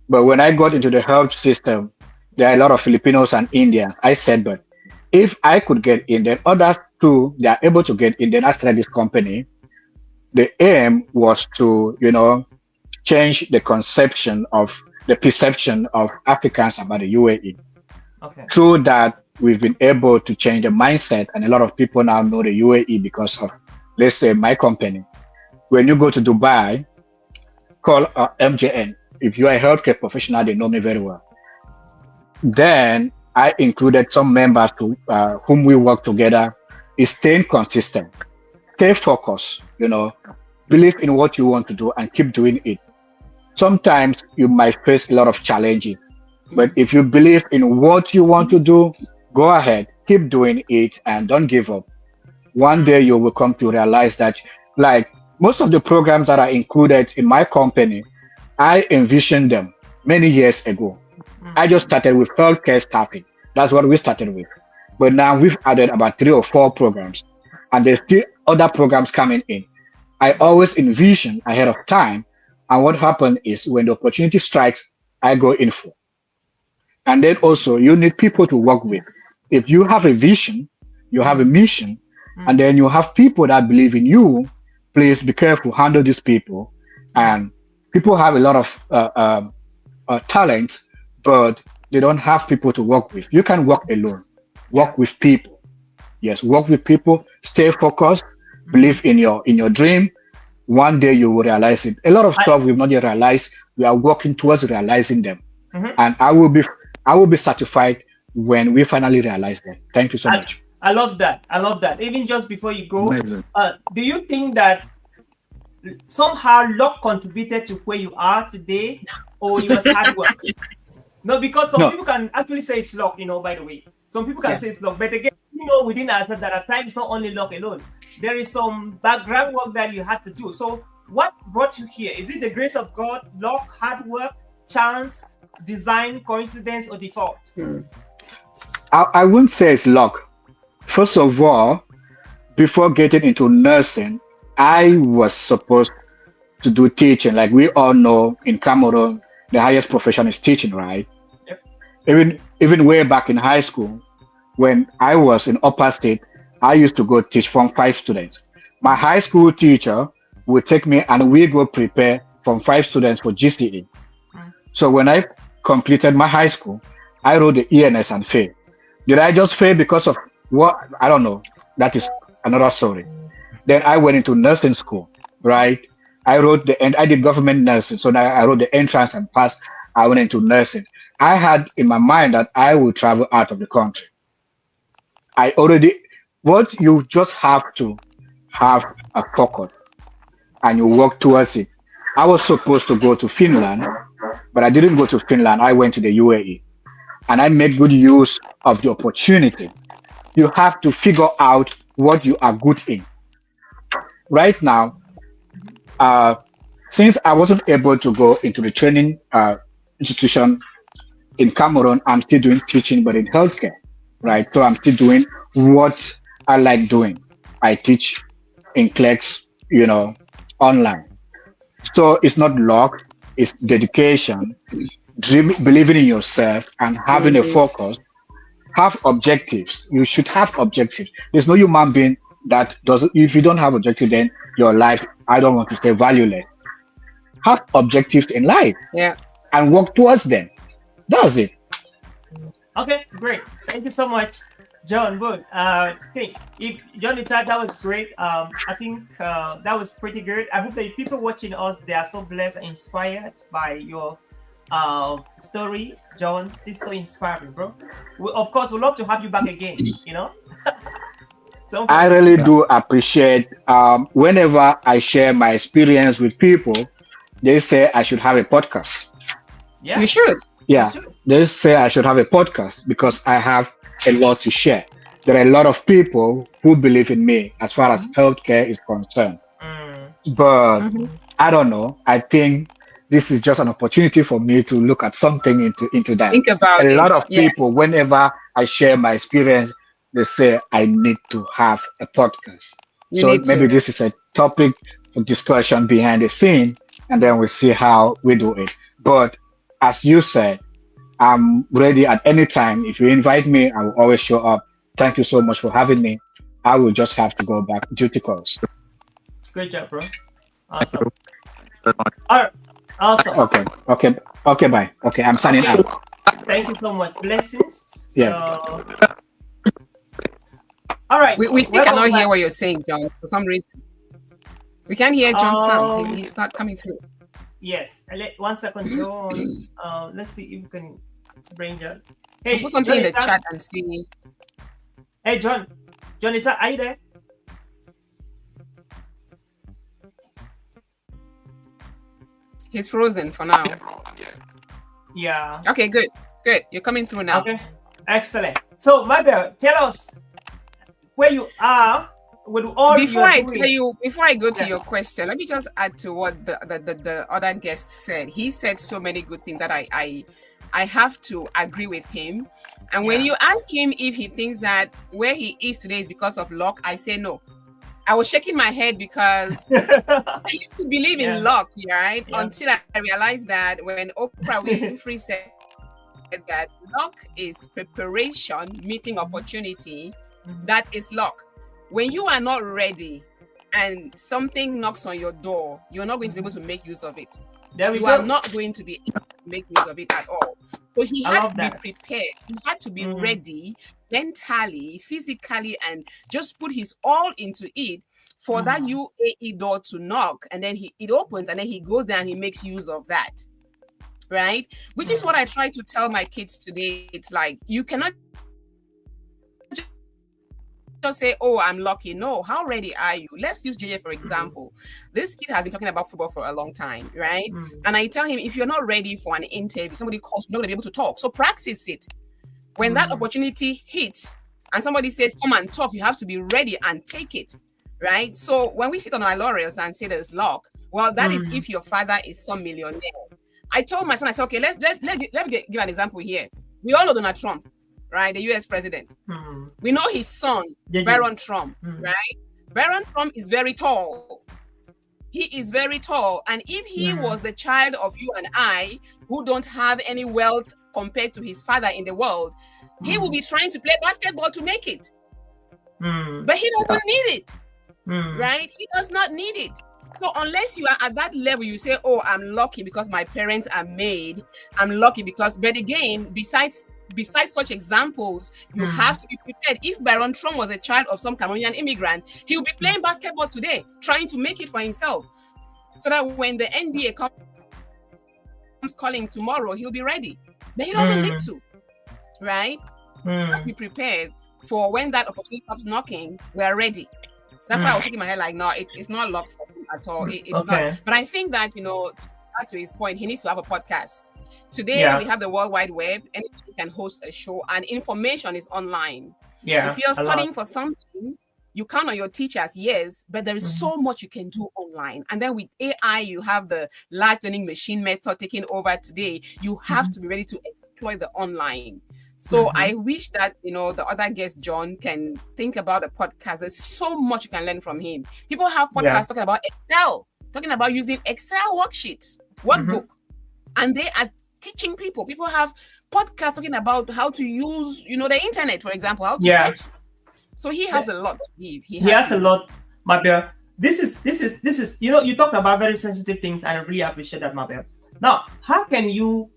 But when I got into the health system, there are a lot of Filipinos and Indians. I said, but if I could get in, then others too, they are able to get in, then I started this company. The aim was to, change the perception of Africans about the UAE. Okay. Through that, we've been able to change the mindset, and a lot of people now know the UAE because of, let's say, my company. When you go to Dubai, call MJN. If you are a healthcare professional, they know me very well. Then I included some members to whom we work together, is staying consistent. stay focused, believe in what you want to do and keep doing it. Sometimes you might face a lot of challenges, but if you believe in what you want to do, go ahead, keep doing it and don't give up. One day you will come to realize that, like most of the programs that are included in my company, I envisioned them many years ago. I just started with healthcare staffing. That's what we started with. But now we've added about 3 or 4 programs, and there's still other programs coming in. I always envision ahead of time, and what happens is when the opportunity strikes, I go in for. And then also, you need people to work with. If you have a vision, you have a mission, and then you have people that believe in you, please be careful, handle these people. And people have a lot of talent, but they don't have people to work with. You can work alone, work with people. Yes, work with people, stay focused, believe in your dream. One day you will realize it. A lot of stuff we've not yet realized. We are working towards realizing them. And I will be satisfied when we finally realize them. Thank you so much. I love that. Even just before you go, do you think that somehow luck contributed to where you are today, or it was hard work? No, because some people can actually say it's luck, by the way. Some people can say it's luck. But again, within ourselves that at times it's not only luck alone. There is some background work that you had to do. So what brought you here? Is it the grace of God, luck, hard work, chance, design, coincidence, or default? I wouldn't say it's luck. First of all, before getting into nursing, I was supposed to do teaching. Like we all know, in Cameroon, the highest profession is teaching, right? Yep. Even way back in high school, when I was in upper state, I used to go teach Form 5 students. My high school teacher would take me and we go prepare Form 5 students for GCE. So when I completed my high school, I wrote the ENS and failed. Did I just fail because of what? I don't know. That is another story. Then I went into nursing school, right? I did government nursing. So now I wrote the entrance and passed. I went into nursing. I had in my mind that I would travel out of the country. You just have to have a focus and you work towards it. I was supposed to go to Finland, but I didn't go to Finland. I went to the UAE and I made good use of the opportunity. You have to figure out what you are good in. Right now, since I wasn't able to go into the training institution in Cameroon, I'm still doing teaching, but in healthcare, right? So I'm still doing what I like doing. I teach in CLEX, online. So it's not luck, it's dedication, believing in yourself and having a focus. Have objectives. You should have objectives. There's no human being that doesn't. If you don't have objectives, then your life, I don't want to say valueless. Have objectives in life. Yeah. And work towards them. That's it. Okay, great. Thank you so much, John. Good. Johnny, that was great. I think that was pretty good. I hope that people watching us, they are so blessed and inspired by your story, John. It's so inspiring, bro. Of course, we'd love to have you back again. So I really do appreciate whenever I share my experience with people, they say I should have a podcast. Yeah, you should. Yeah, they say I should have a podcast because I have a lot to share. There are a lot of people who believe in me as far as healthcare is concerned. But I don't know. I think this is just an opportunity for me to look at something into that. Think about a it. lot of people, whenever I share my experience, they say I need to have a podcast. Maybe this is a topic for discussion behind the scene, and then we see how we do it. But as you said, I'm ready at any time. If you invite me, I will always show up. Thank you so much for having me. I will just have to go back duty calls. Great job, bro. Awesome. All right. Awesome. Okay, bye. Okay, I'm signing out. Thank you so much. Blessings. Yeah. So, all right. We still cannot hear what you're saying, John, for some reason. We can't hear John's sound. He's not coming through. Yes. 1 second, John. Let's see if we can bring John. Hey, put something in the chat and see. Hey, John. John, are you there? He's frozen for now. Yeah. Okay, good. You're coming through now. Okay. Excellent. So, Mabel, tell us where you are with all Before I tell doing. you, before I go to Yeah. your question, let me just add to what the other guest said. He said so many good things that I have to agree with him. And when Yeah. you ask him if he thinks that where he is today is because of luck, I say no. I was shaking my head because I used to believe in luck, right? Yeah. Until I realized that when Oprah Winfrey said that luck is preparation, meeting opportunity, that is luck. When you are not ready and something knocks on your door, you're not going to be able to make use of it. There we You go. are not going to be able to make use of it at all. So he I had love to be that. prepared. He had to be ready mentally, physically, and just put his all into it for that UAE door to knock. And then it opens and then he goes there and he makes use of that. Right? Which is what I try to tell my kids today. It's like, you cannot just say, oh, I'm lucky. No, how ready are you? Let's use JJ for example. This kid has been talking about football for a long time, right? And I tell him, if you're not ready for an interview, somebody calls, you're not going to be able to talk. So practice it. When that opportunity hits and somebody says, come and talk, you have to be ready and take it, right? So when we sit on our laurels and say there's luck, well, that is if your father is some millionaire. I told my son, I said, okay, let me give an example here. We all know Donald Trump, right? The US president. We know his son, Baron Trump, right? Baron Trump is very tall. He is very tall. And if he was the child of you and I, who don't have any wealth compared to his father in the world, he will be trying to play basketball to make it. But he doesn't need it, right? He does not need it. So unless you are at that level, you say, oh, I'm lucky because my parents are made. I'm lucky because, but again, besides such examples, you have to be prepared. If Baron Trump was a child of some Cameroonian immigrant, he will be playing basketball today, trying to make it for himself. So that when the NBA comes calling tomorrow, he'll be ready. But he doesn't need to, right? Just be prepared for when that opportunity comes knocking, we're ready. That's why I was shaking my head like, no, it's not luck for him at all. It's not. But I think that, to add to his point, he needs to have a podcast. Today, we have the World Wide Web, and you can host a show, and information is online. If you're studying for something, you count on your teachers, yes, but there is so much you can do online. And then with AI, you have the large learning machine method taking over today. You have to be ready to exploit the online. So I wish that, the other guest, John, can think about a podcast. There's so much you can learn from him. People have podcasts talking about Excel, talking about using Excel worksheets, workbook, and they are teaching people. People have podcasts talking about how to use, the internet, for example, how to search. So he has a lot to give. He has a lot, Mabel. This is, you talked about very sensitive things, and I really appreciate that, Mabel. Now, how can you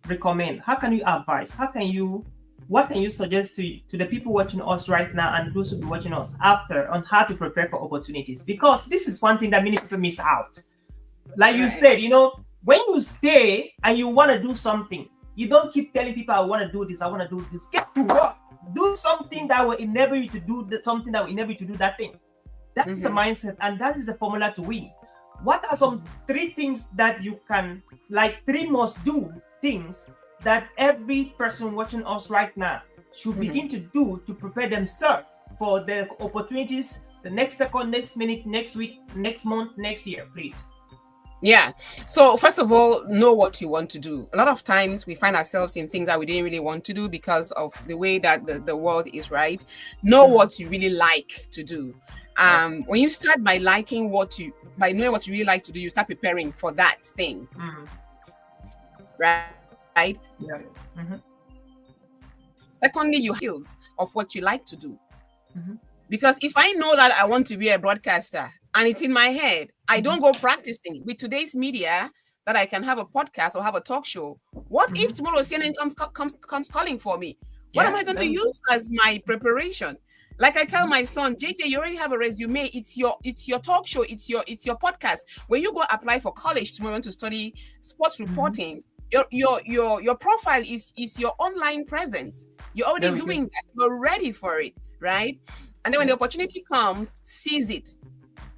recommend? How can you advise? What can you suggest to the people watching us right now and those who will be watching us after on how to prepare for opportunities? Because this is one thing that many people miss out. Like you said, when you stay and you want to do something, you don't keep telling people, I want to do this, I want to do this. Get to work. Do something that will enable you to do something that will enable you to do that thing. That is a mindset, and that is the formula to win. What are some 3 things that you can, 3 must do things that every person watching us right now should begin to do to prepare themselves for the opportunities the next second, next minute, next week, next month, next year, please? Yeah. So first of all, know what you want to do. A lot of times we find ourselves in things that we didn't really want to do because of the way that the world is, right? Know what you really like to do. When you start by knowing what you really like to do, you start preparing for that thing. Right? Yeah. Secondly, you have skills of what you like to do. Because if I know that I want to be a broadcaster and it's in my head, I don't go practicing. With today's media, that I can have a podcast or have a talk show. What if tomorrow CNN comes calling for me? What am I going to use as my preparation? Like I tell my son, JJ, you already have a resume. It's your talk show. It's your podcast. When you go apply for college tomorrow to study sports reporting, your profile is your online presence. You're already doing that. You're ready for it, right? And then when the opportunity comes, seize it.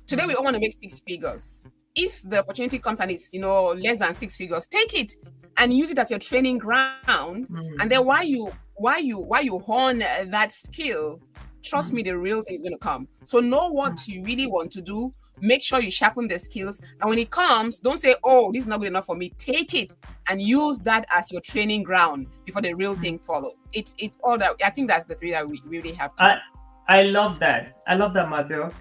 Today we all want to make 6 figures. if the opportunity comes and it's, less than 6 figures, take it and use it as your training ground. And then while you hone that skill, trust me, the real thing is going to come. So know what you really want to do. Make sure you sharpen the skills. And when it comes, don't say, oh, this is not good enough for me. Take it and use that as your training ground before the real thing follows. It's all that. I think that's the three that we really have to. I love that. I love that, Mabel.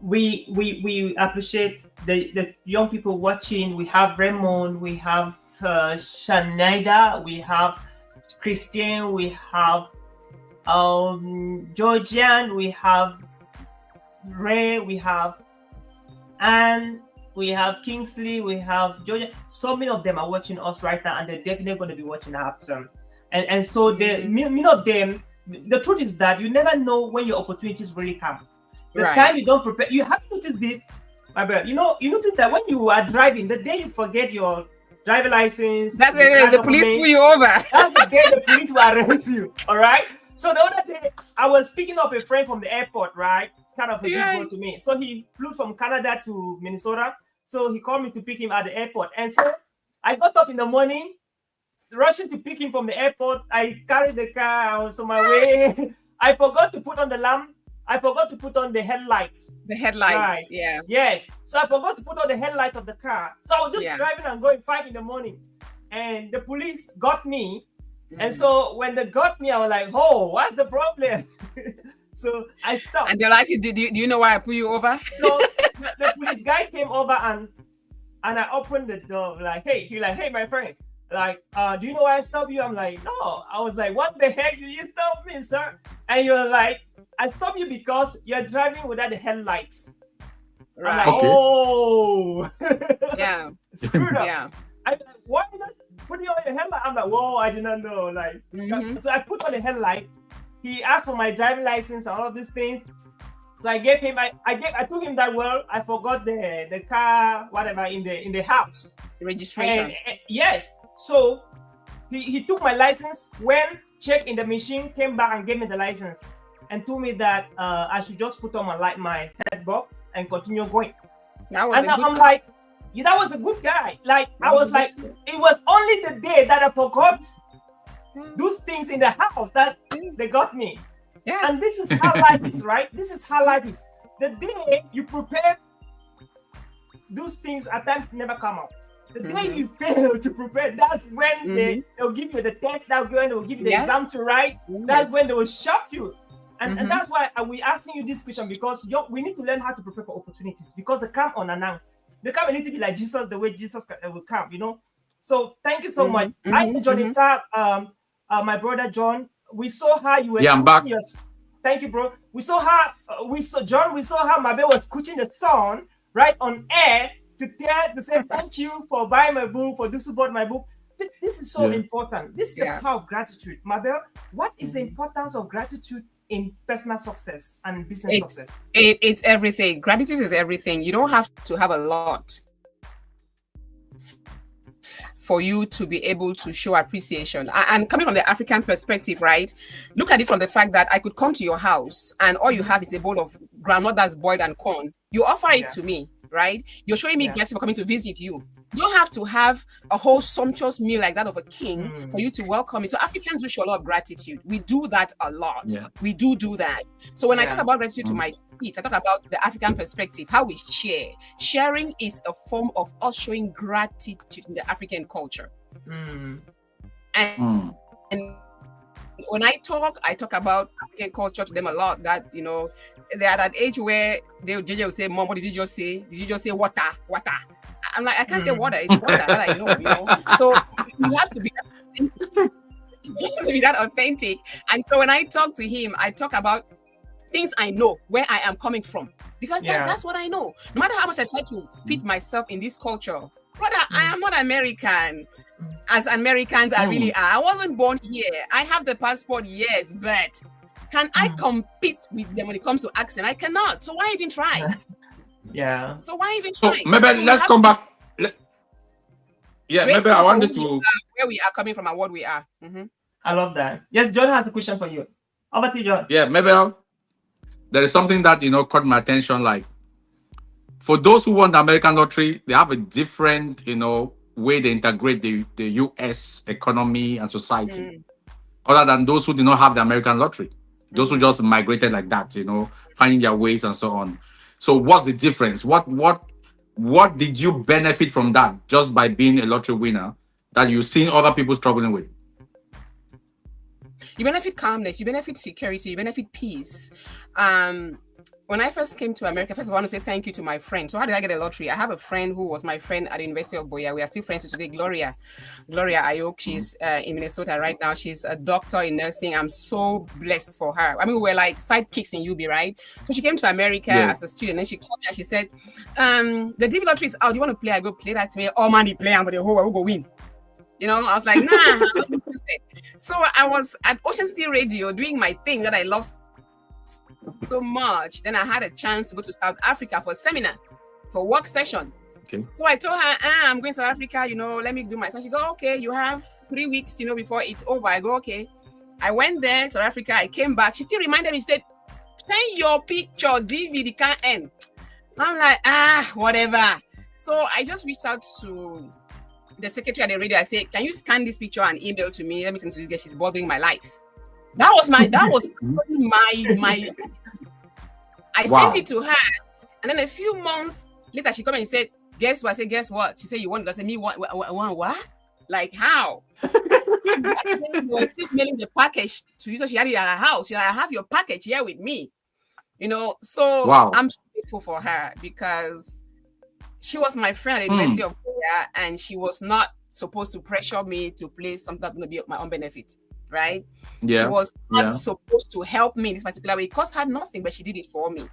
We appreciate the young people watching. We have Raymond, we have Shanida, we have Christian, we have Georgian, we have Ray, we have Anne, we have Kingsley, we have Georgia. So many of them are watching us right now, and they're definitely going to be watching after. And so many of them, the truth is that you never know when your opportunities really come. The time you don't prepare, you have noticed this, my brother. You notice that when you are driving, the day you forget your driver license, that's the police pull you over. That's the day the police will arrest you. All right. So the other day, I was picking up a friend from the airport, right? Kind of a big deal to me. So he flew from Canada to Minnesota. So he called me to pick him at the airport. And so I got up in the morning, rushing to pick him from the airport. I carried the car. I was on my way. I forgot to put on the lamp. I forgot to put on the headlights. The headlights, yeah. Yes. So I forgot to put on the headlights of the car. So I was just driving and going 5 in the morning. And the police got me. And so when they got me, I was like, oh, what's the problem? So I stopped. And they're like, do you know why I pull you over? So the police guy came over and I opened the door. Like, hey, my friend. Like, do you know why I stopped you? I'm like, no. I was like, what the heck did you stop me, sir? And you're like, I stopped you because you're driving without the headlights. Right. I'm like, oh. Yeah. Screwed up. Yeah. I'm like, why not put it on your headlight? I'm like, whoa, I did not know. Like, so I put on the headlight. He asked for my driving license and all of these things. So I gave him, I took him that well. I forgot the car, whatever, in the house. Registration. And, yes. So he took my license, went, checked in the machine, came back and gave me the license and told me that I should just put on my head box and continue going. That was I'm like, yeah, that was a good guy. Like, I was like, it was only the day that I forgot those things in the house that they got me. Yeah. And this is how life is, right? This is how life is. The day you prepare, those things at times never come up. The day you fail to prepare, that's when they'll give you the test, that's when they'll give you the exam to write. That's when they will shock you. And that's why we're asking you this question, because we need to learn how to prepare for opportunities, because they come unannounced. They come, need to be like Jesus, the way Jesus will come, So thank you so much. I enjoyed the talk, my brother John. We saw how you were. Yeah, I'm back. Thank you, bro. We saw how we saw Mabel was coaching the son right on air to say thank you for buying my book, for do support my book. This is so important. This is the power of gratitude. Mabel, what is the importance of gratitude in personal success and business success? It's everything. Gratitude is everything. You don't have to have a lot for you to be able to show appreciation. And coming from the African perspective, right? Look at it from the fact that I could come to your house and all you have is a bowl of groundnut that's boiled and corn. You offer it to me, right? You're showing me gratitude for coming to visit you. You don't have to have a whole sumptuous meal like that of a king for you to welcome me. So Africans do show a lot of gratitude. We do that a lot. Yeah. We do that. So when I talk about gratitude to my feet, I talk about the African perspective, how we share. Sharing is a form of us showing gratitude in the African culture. And when I talk about African culture to them a lot, that, they're at that age where JJ will say, Mom, what did you just say? Did you just say water? I'm like, I can't say water, it's water that I know, So you have to be that authentic. And so when I talk to him, I talk about things I know, where I am coming from. Because that's what I know. No matter how much I try to fit myself in this culture, brother, I am not American. As Americans I really are. I wasn't born here. I have the passport, yes, but can I compete with them when it comes to accent? I cannot. So why even try? Yeah. So why even try? So maybe let's come back. Maybe I wanted to where we are coming from and what we are. I love that. Yes, John has a question for you. Over to you, John. Yeah, maybe there is something that caught my attention. Like for those who want the American lottery, they have a different, way they integrate the US economy and society, other than those who do not have the American lottery. Those who just migrated like that, finding their ways and so on. So what's the difference? What did you benefit from that just by being a lottery winner that you've seen other people struggling with? You benefit calmness, you benefit security, you benefit peace. When I first came to America, first of all, I want to say thank you to my friend. So how did I get a lottery? I have a friend who was my friend at the University of Boya. We are still friends today, Gloria Ayok. She's in Minnesota right now. She's a doctor in nursing. I'm so blessed for her. I mean, we were like sidekicks in UB, right? So she came to America as a student, and she called me and she said, the DV lottery is out. Do you want to play? I go, play that to me. Oh man, they play and for the whole world, we'll go win. I was like, nah, I'm not interested. So I was at Ocean City Radio doing my thing that I love so much. Then I had a chance to go to South Africa for a seminar, for a work session. Okay. So I told her, I'm going to South Africa, let me do my son. She go, okay, you have 3 weeks, before it's over. I go, okay. I went there, South Africa. I came back. She still reminded me, she said, send your picture, DVD can't end. I'm like, whatever. So I just reached out to the secretary at the radio. I said, can you scan this picture and email to me? Let me send to this girl. She's bothering my life. That was my I sent it to her. And then a few months later, she came and said, guess what? I said, guess what? She said, you want? I said, me want what? Like, how? She was still mailing the package to you. So she had it at her house. She said, I have your package here with me. So wow. I'm so grateful for her because she was my friend at the University of Korea, and she was not supposed to pressure me to play something that's going to be of my own benefit, right? Yeah. She was not supposed to help me in this particular way. It cost her nothing, but she did it for me.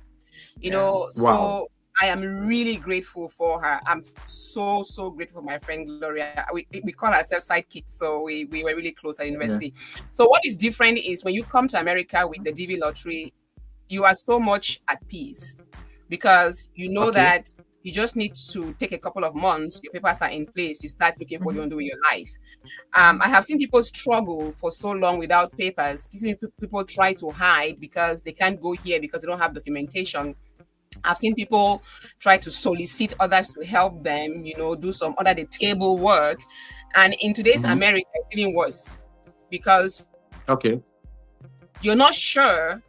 So wow. I am really grateful for her. I'm so grateful for my friend Gloria. We call ourselves sidekicks, so we were really close at university. So what is different is when you come to America with the DV lottery, you are so much at peace because that you just need to take a couple of months. Your papers are in place. You start looking for what you want to do with your life. I have seen people struggle for so long without papers. People try to hide because they can't go here because they don't have documentation. I've seen people try to solicit others to help them, do some under the table work. And in today's America, it's even worse because you're not sure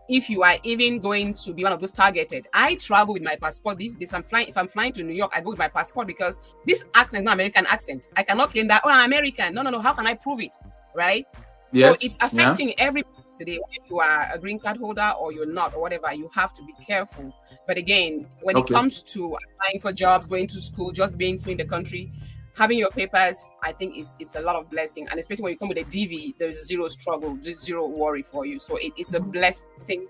if you are even going to be one of those targeted. I travel with my passport these days. If I'm flying to New York, I go with my passport because this accent is not American accent. I cannot claim that, I'm American. No. How can I prove it? Right? Yes. So it's affecting everybody today, whether you are a green card holder or you're not, or whatever. You have to be careful. But again, when it comes to applying for jobs, going to school, just being free in the country, having your papers, I think is a lot of blessing. And especially when you come with a DV, there's zero struggle, zero worry for you. So it's a blessing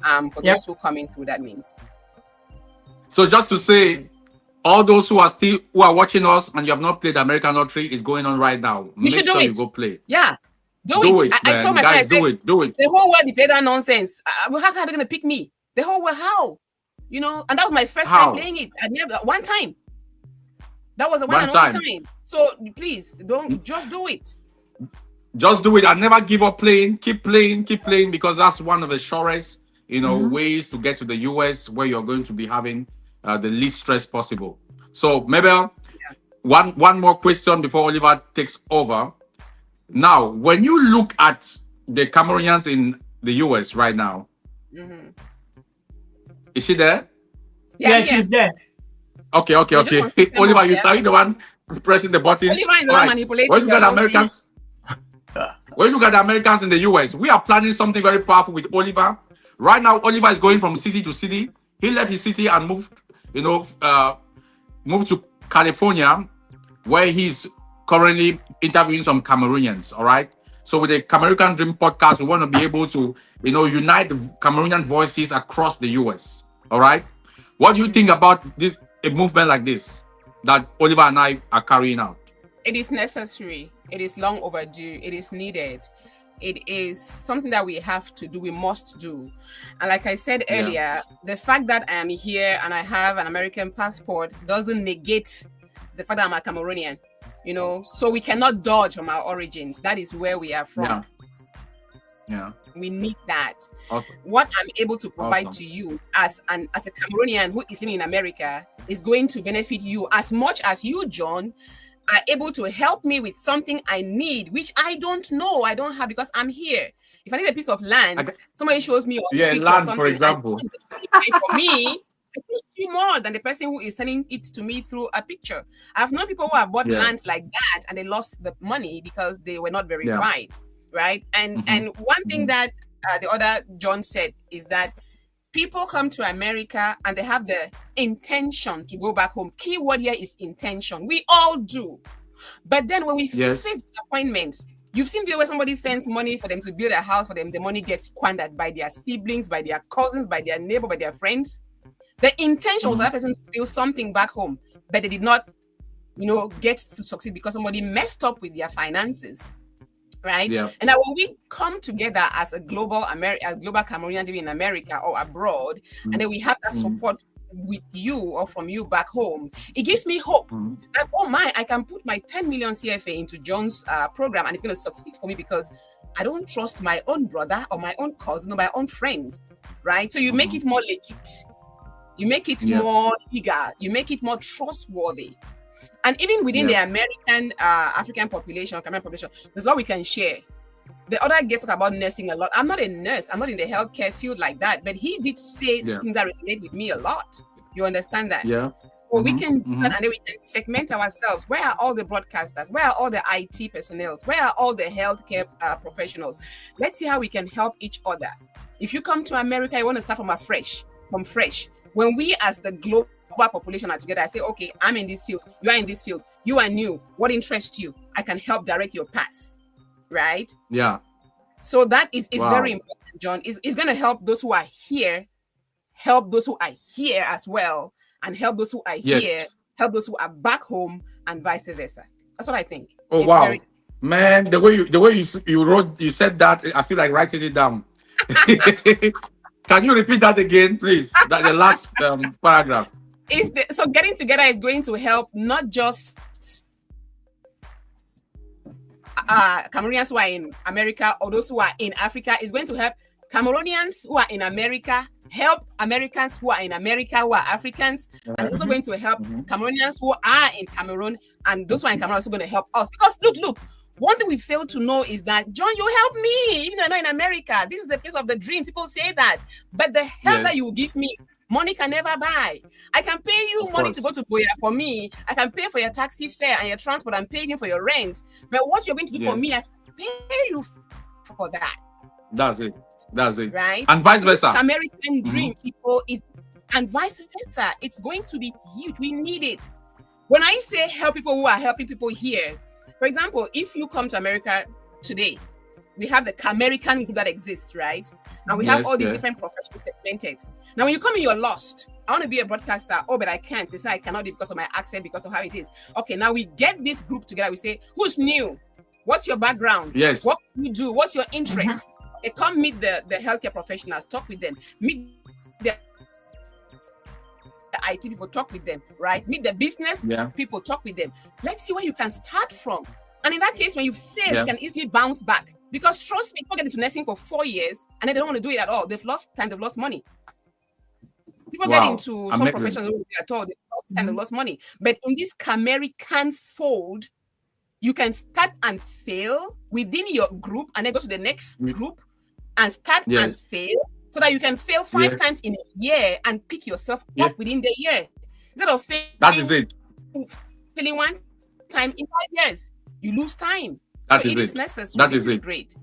for those who are coming through that means. So just to say, all those who are watching us and you have not played the American lottery is going on right now. You should do it. You go play. Yeah. Do it. I told my guys, friend, do it. The whole world they play that nonsense. How are they going to pick me? The whole world, how? And that was my first time playing it. I never one time. That was one time. So please just do it. Just do it and never give up playing. Keep playing because that's one of the surest, ways to get to the US where you're going to be having the least stress possible. So Mabel, one more question before Oliver takes over. Now, when you look at the Cameroonians in the US right now, is she there? Yeah, she's there. Okay. Oliver, you're the one pressing the button. Oliver is the one manipulating. When you look at the Americans in the US, we are planning something very powerful with Oliver. Right now, Oliver is going from city to city. He left his city and moved to California, where he's currently interviewing some Cameroonians. All right. So with the Camerican Dream podcast, we want to be able to, unite the Cameroonian voices across the US. All right. What do you think about a movement like this that Oliver and I are carrying out? It is necessary. It is long overdue. It is needed. It is something that we have to do. We must do. And like I said earlier, the fact that I am here and I have an American passport doesn't negate the fact that I'm a Cameroonian. So we cannot dodge from our origins. That is where we are from. Yeah. We need that. Awesome. What I'm able to provide Awesome. to you as a Cameroonian who is living in America is going to benefit you as much as you, John, are able to help me with something I need, which I don't know, I don't have, because I'm here. If I need a piece of land, somebody shows me on Yeah, picture land, something, for example. and for me, it costs you more than the person who is sending it to me through a picture. I've known people who have bought lands like that and they lost the money because they were not verified, right? And one thing that the other John said is that people come to America and they have the intention to go back home. Key word here is intention. We all do. But then when we face appointments, you've seen where somebody sends money for them to build a house for them, the money gets squandered by their siblings, by their cousins, by their neighbor, by their friends. The intention was for that person to build something back home, but they did not, get to succeed because somebody messed up with their finances, right? Yeah. And now when we come together as a global Cameroonian living in America or abroad, and then we have that support with you or from you back home, it gives me hope that, oh my, I can put my 10 million CFA into John's program and it's going to succeed for me because I don't trust my own brother or my own cousin or my own friend, right? So you make it more legit. You make it more legal. You make it more trustworthy. And even within the American, African population, Cameroon population, there's a lot we can share. The other guest talk about nursing a lot. I'm not a nurse. I'm not in the healthcare field like that. But he did say things that resonate with me a lot. You understand that? Yeah. Well, we can do that, and then we can segment ourselves. Where are all the broadcasters? Where are all the IT personnel? Where are all the healthcare professionals? Let's see how we can help each other. If you come to America, you want to start from fresh. When we as the global population are together, I say, okay, I'm in this field, you are in this field, you are new, what interests you? I can help direct your path, right? Yeah. So that is very important, John. It's going to help those who are here, help those who are here as well, and help those who are here, help those who are back home, and vice versa. That's what I think. Oh, wow. Man, the way you said that, I feel like writing it down. Can you repeat that again, please? The last paragraph. So getting together is going to help not just Cameroonians who are in America or those who are in Africa. It's going to help Cameroonians who are in America help Americans who are in America who are Africans, and it's also going to help Cameroonians who are in Cameroon, and those who are in Cameroon are also going to help us. Because look. One thing we fail to know is that, John, you help me, even though I'm not in America. This is the place of the dreams. People say that. But the help that you give me, money can never buy. I can pay you money to go to Boya for me. I can pay for your taxi fare and your transport. I'm paying you for your rent. But what you're going to do for me, I can pay you for that. That's it. Right? And vice versa. American dream, people, and vice versa. It's going to be huge. We need it. When I say help people who are helping people here, for example, if you come to America today, we have the Camerican group that exists, right? And we have all these different professions segmented. Now, when you come in, you're lost. I want to be a broadcaster. Oh, but I can't. They say I cannot because of my accent, because of how it is. Okay, now we get this group together. We say, who's new? What's your background? Yes. What do you do? What's your interest? Okay, come meet the healthcare professionals. Talk with them. Meet the IT people, talk with them, right? Meet the business people, talk with them. Let's see where you can start from. And in that case, when you fail, you can easily bounce back. Because trust me, people get into nursing for 4 years and they don't want to do it at all. They've lost time, they've lost money. People get into some professions don't do it at all. They've lost time, they've lost money. But in this Camerican fold, you can start and fail within your group and then go to the next group and start and fail, so that you can fail 5 times in a year and pick yourself up within the year. Instead of failing, that is it. Failing 1 time in 5 years, you lose time. That is it. That is great.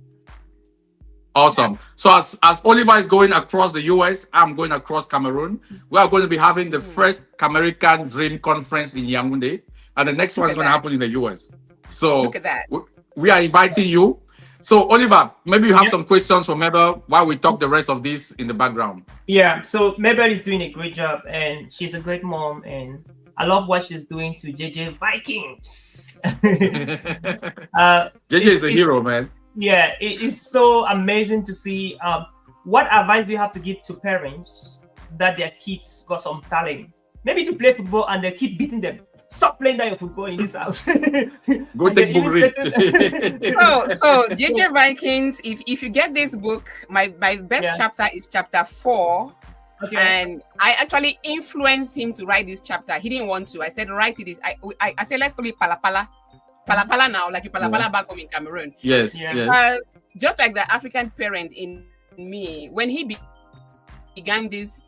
Awesome. So as Oliver is going across the US, I'm going across Cameroon. We are going to be having the first Camerican Dream Conference in Yaoundé, and the next one is going to happen in the US. So look at that. We are inviting you. So, Oliver, maybe you have some questions for Mabel while we talk the rest of this in the background. Yeah, so Mabel is doing a great job, and she's a great mom, and I love what she's doing to JJ Vikings. JJ is a hero, man. Yeah, it is so amazing to see. What advice do you have to give to parents that their kids got some talent? Maybe to play football and they keep beating them. Stop playing that football in this house. Go And take you're book read. irritated. So JJ Vikings, if you get this book, my best chapter is chapter 4. Okay. And I actually influenced him to write this chapter. He didn't want to. I said, write it. I said, let's call it Palapala. Palapala now, like you Palapala back home in Cameroon. Yes, Yeah. yes. Because just like the African parent in me, when he began this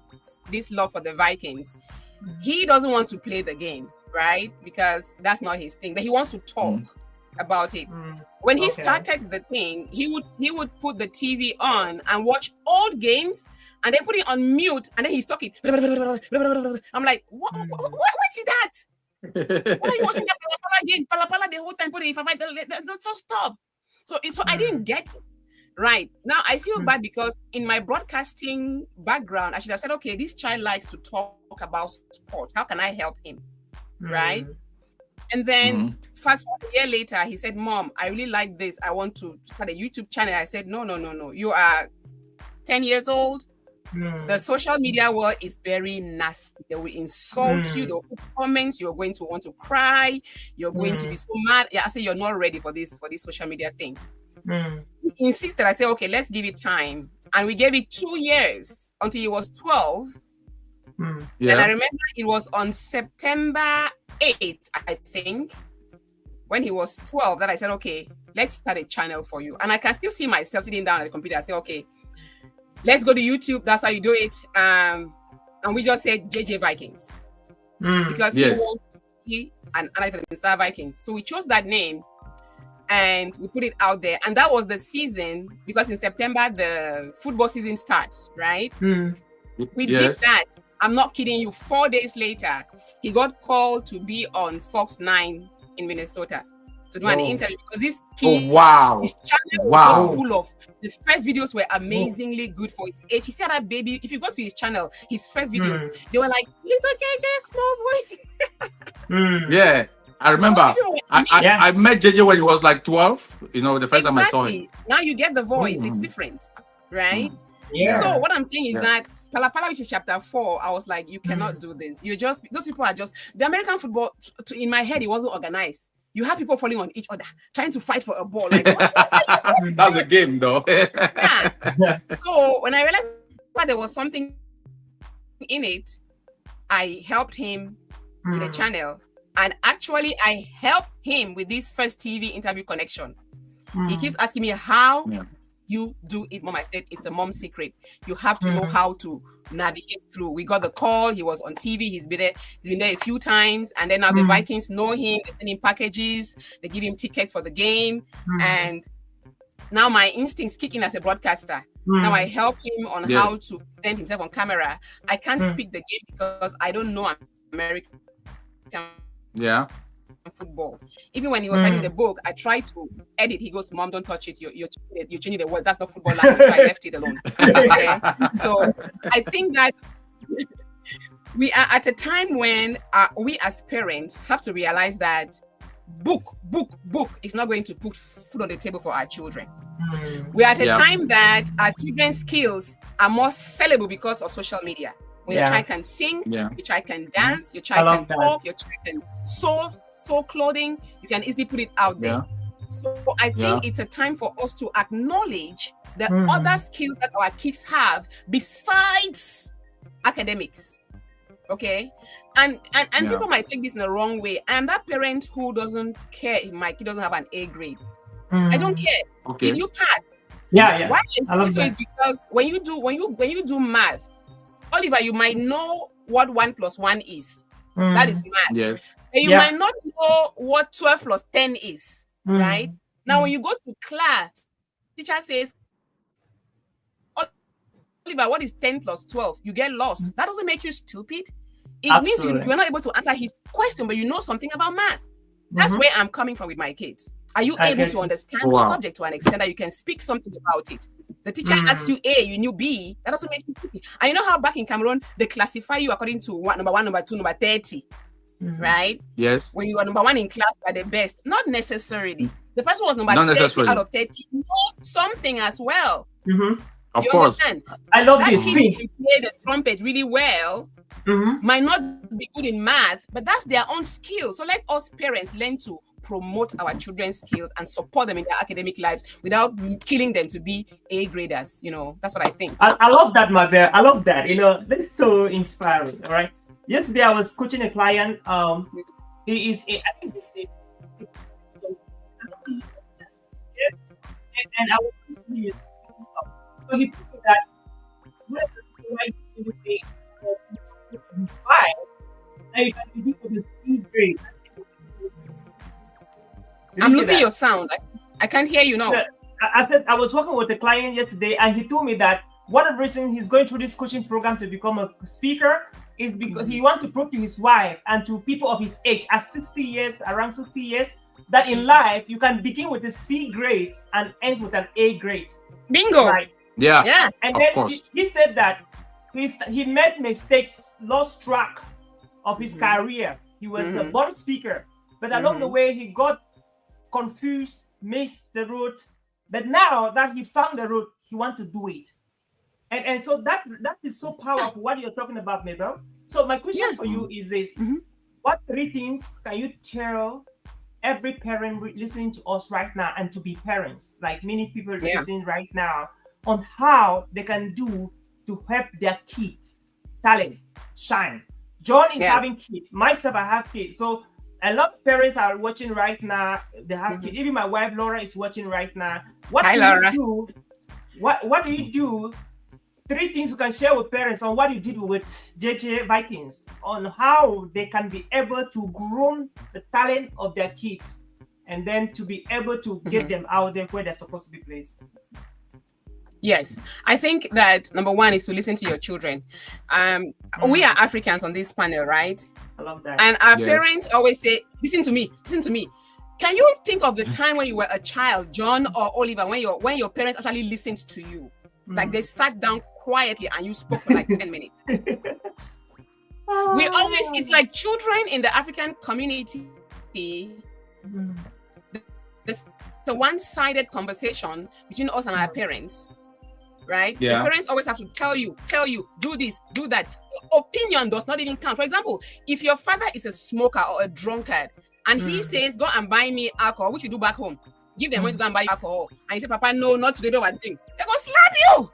love for the Vikings, he doesn't want to play the game, right? Because that's not his thing. But he wants to talk about it. When he started the thing, he would put the TV on and watch old games and then put it on mute, and then he's talking. I'm like, what's that? Why are you watching that Palapala game? Palapala the whole time. Put it. So stop. So I didn't get it. Right. Now I feel bad because in my broadcasting background, I should have said, okay, this child likes to talk about sports. How can I help him? Right. And then fast forward a year later, he said, Mom, I really like this. I want to start a YouTube channel. I said, no. You are 10 years old. The social media world is very nasty. They will insult you. They'll put comments. You're going to want to cry. You're going to be so mad. Yeah, I say you're not ready for this social media thing. He insisted. I said, okay, let's give it time. And we gave it 2 years until he was 12. And I remember it was on September 8th, I think, when he was 12, that I said, okay, let's start a channel for you. And I can still see myself sitting down at the computer. I said, okay, let's go to YouTube. That's how you do it. And we just said JJ Vikings. Because he wants to be an analyst for Star Vikings. So we chose that name and we put it out there. And that was the season, because in September, the football season starts, right? We did that. I'm not kidding you. 4 days later, he got called to be on Fox 9 in Minnesota to do an interview, because this kid, his channel was full of, the first videos were amazingly good for his age. He said that baby, if you go to his channel, his first videos, they were like, little JJ, small voice. Yeah, I remember. I met JJ when he was like 12, the first time I saw him. Now you get the voice, it's different, right? So what I'm saying is that Palapala, which is chapter 4, I was like, you cannot do this. Those people are just, the American football, in my head, it wasn't organized. You have people falling on each other, trying to fight for a ball. Like, that's a game, though. So when I realized that there was something in it, I helped him with the channel. And actually, I helped him with this first TV interview connection. He keeps asking me, how you do it, Mom? I said, it's a mom's secret. You have to know how to navigate through. We got the call. He was on TV. He's been there a few times. And then now the Vikings know him. They send him packages. They give him tickets for the game. And now my instincts kick in as a broadcaster. Now I help him on how to present himself on camera. I can't speak the game because I don't know American football. Even when he was writing the book, I tried to edit. He goes, Mom, don't touch it. You're changing the word. That's not football language. So I left it alone. Okay. So I think that we are at a time when we as parents have to realize that book is not going to put food on the table for our children. We are at a time that our children's skills are more sellable because of social media. When your child can sing, your child can dance, your child can talk, your child can sew clothing, you can easily put it out there. So I think it's a time for us to acknowledge the other skills that our kids have besides academics. Okay, and people might take this in the wrong way. I'm that parent who doesn't care if my kid doesn't have an A grade. I don't care. Okay. Did you pass? Why? I love that. Is because when you do math, Oliver, you might know what 1 + 1 is. That is math. Yes. And you might not know what 12 + 10 is, right? Now, when you go to class, teacher says, Oliver, what is 10 + 12? You get lost. That doesn't make you stupid. It means you're not able to answer his question, but you know something about math. That's where I'm coming from with my kids. Are you able to understand the subject to an extent that you can speak something about it? The teacher asks you A, you knew B. That doesn't make you stupid. And you know how back in Cameroon, they classify you according to number 1, number 2, number 30. Right? Yes. When you are number 1 in class, you are the best. Not necessarily. The person who was number 30 out of 30 knows something as well. Of course. Understand? I love that this. Kid can play the trumpet really well, might not be good in math, but that's their own skill. So let us parents learn to promote our children's skills and support them in their academic lives without killing them to be A graders. You know, that's what I think. I love that, my bear. I love that. You know, that's so inspiring. All right. Yesterday, I was coaching a client. He is, I think this is, and I was teaching him stuff. So he told me that what you can do for the C grade. I'm losing your sound. I can't hear you now. I said I was working with a client yesterday, and he told me that one of the reasons he's going through this coaching program to become a speaker is because he wants to prove to his wife and to people of his age at 60 years, around 60 years, that in life you can begin with a C grade and ends with an A grade. Bingo. Right? Yeah. And Of then course. he said that he made mistakes, lost track of his career. He was a born speaker, but along the way he got confused, missed the route. But now that he found the route, he wants to do it. And so that is so powerful what you're talking about, Mabel. So my question for you is this: what 3 things can you tell every parent listening to us right now, and to be parents, like many people listening right now, on how they can do to help their kids talent shine? John is having kids. Myself, I have kids. So a lot of parents are watching right now. They have kids. Even my wife Laura is watching right now. Hi, Laura. What do you do? 3 things you can share with parents on what you did with JJ Vikings, on how they can be able to groom the talent of their kids, and then to be able to get them out there where they're supposed to be placed. Yes, I think that number 1 is to listen to your children. We are Africans on this panel, right? I love that. And our parents always say, listen to me. Can you think of the time when you were a child, John or Oliver, when your parents actually listened to you? Like they sat down quietly and you spoke for like 10 minutes. We always, it's like children in the African community, it's a one-sided conversation between us and our parents, right? Yeah. The parents always have to tell you, do this, do that. Opinion does not even count. For example, if your father is a smoker or a drunkard, and he says, go and buy me alcohol, which you do back home. Give them money to go and buy alcohol. And you say, Papa, no, not today, don't drink. They're going to slap you.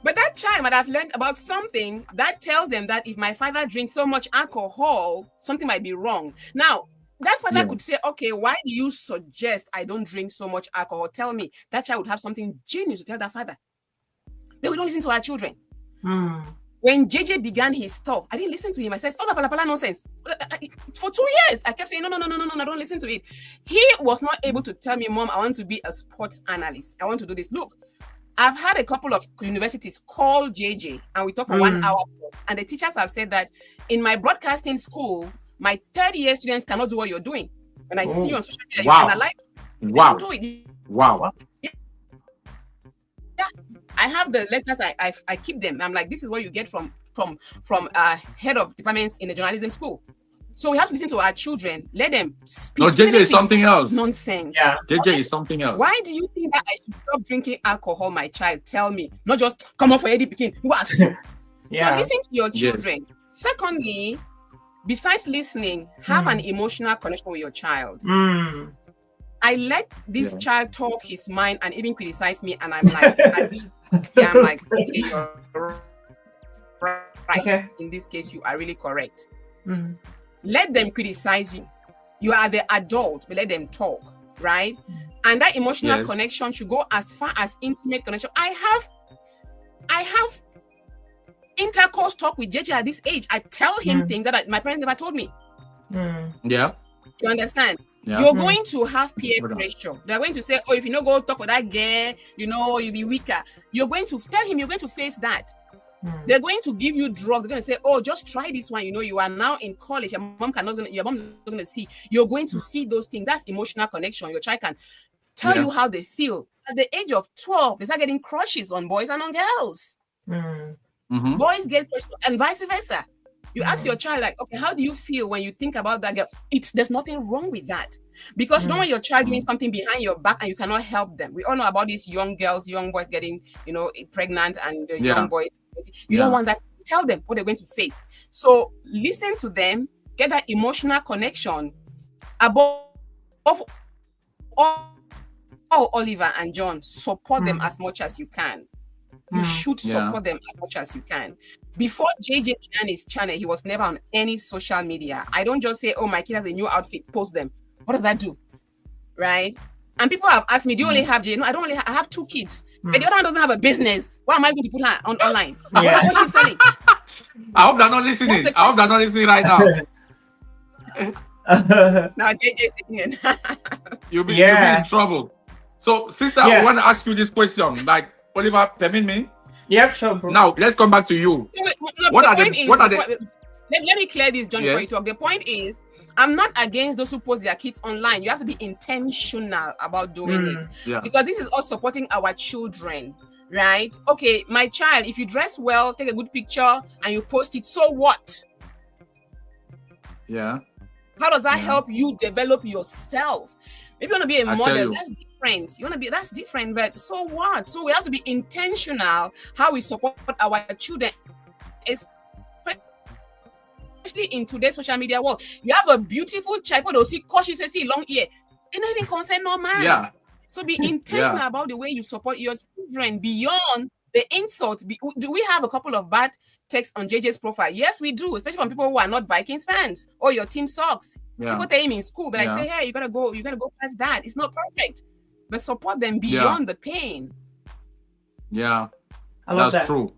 But that child might have learned about something that tells them that if my father drinks so much alcohol, something might be wrong. Now, that father could say, okay, why do you suggest I don't drink so much alcohol? Tell me. That child would have something genius to tell that father. But we don't listen to our children. When JJ began his stuff, I didn't listen to him. I said, stop that pala nonsense. For 2 years, I kept saying, no, don't listen to it. He was not able to tell me, Mom, I want to be a sports analyst. I want to do this. Look, I've had a couple of universities call JJ and we talk for 1 hour. And the teachers have said that in my broadcasting school, my 3rd-year students cannot do what you're doing. When I see you on social media, you analyze. Wow. Do it. Wow. Yeah. I have the letters. I keep them. I'm like, this is what you get from head of departments in the journalism school. So we have to listen to our children. Let them speak. No, JJ is something else. Nonsense. Yeah. JJ is something else. Why do you think that I should stop drinking alcohol, my child? Tell me. Not just come on for Eddie Pekin. What? So listen to your children. Yes. Secondly, besides listening, have an emotional connection with your child. I let this child talk his mind and even criticize me, and I'm like, okay, you're right. Okay. In this case, you are really correct. Let them criticize you. You are the adult, but let them talk, right? And that emotional connection should go as far as intimate connection. I have intercourse talk with JJ at this age. I tell him things that my parents never told me. Yeah. You understand? Yeah. You're going to have peer pressure. They're going to say, oh, if you don't go talk for that girl, you'll be weaker. You're going to tell him you're going to face that. They're going to give you drugs. They're going to say, oh, just try this one. You are now in college. Your mom is not going to see. You're going to see those things. That's emotional connection. Your child can tell you how they feel. At the age of 12, they start getting crushes on boys and on girls. Boys get crushes and vice versa. You ask your child, like, okay, how do you feel when you think about that girl? There's nothing wrong with that. Because you don't want your child doing something behind your back and you cannot help them. We all know about these young girls, young boys getting, pregnant, and the young boy. You don't want that. Tell them what they're going to face. So listen to them, get that emotional connection. Above all, Oliver and John, support them as much as you can. You should support them as much as you can. Before JJ began his channel, he was never on any social media. I don't just say, oh, my kid has a new outfit, post them. What does that do? Right? And people have asked me, do you only have JJ? No, I don't I have 2 kids. But the other one doesn't have a business. Why am I going to put her online? What she's selling? I hope they're not listening. I hope they're not listening right now. Now JJ's listening. You'll be in trouble. So, sister, I want to ask you this question. Like, Oliver, permit me? Yeah, sure, bro. Now, let's come back to you. What are the... Let me clear this, John, before you talk. The point is, I'm not against those who post their kids online. You have to be intentional about doing it. Yeah. Because this is us supporting our children, right? Okay, my child, if you dress well, take a good picture, and you post it, so what? Yeah. How does that help you develop yourself? Maybe you want to be a model. That's different. That's different, but so what? So we have to be intentional how we support our children, especially in today's social media world. You have a beautiful child, but they'll see cautious, see long ear. They're not even concerned, no man. Yeah. So be intentional about the way you support your children beyond the insult. Do we have a couple of bad texts on JJ's profile? Yes, we do, especially from people who are not Vikings fans. Oh, your team sucks. People tell him in school, but I say, hey, you gotta go past that. It's not perfect, but support them beyond the pain. Yeah, that's true.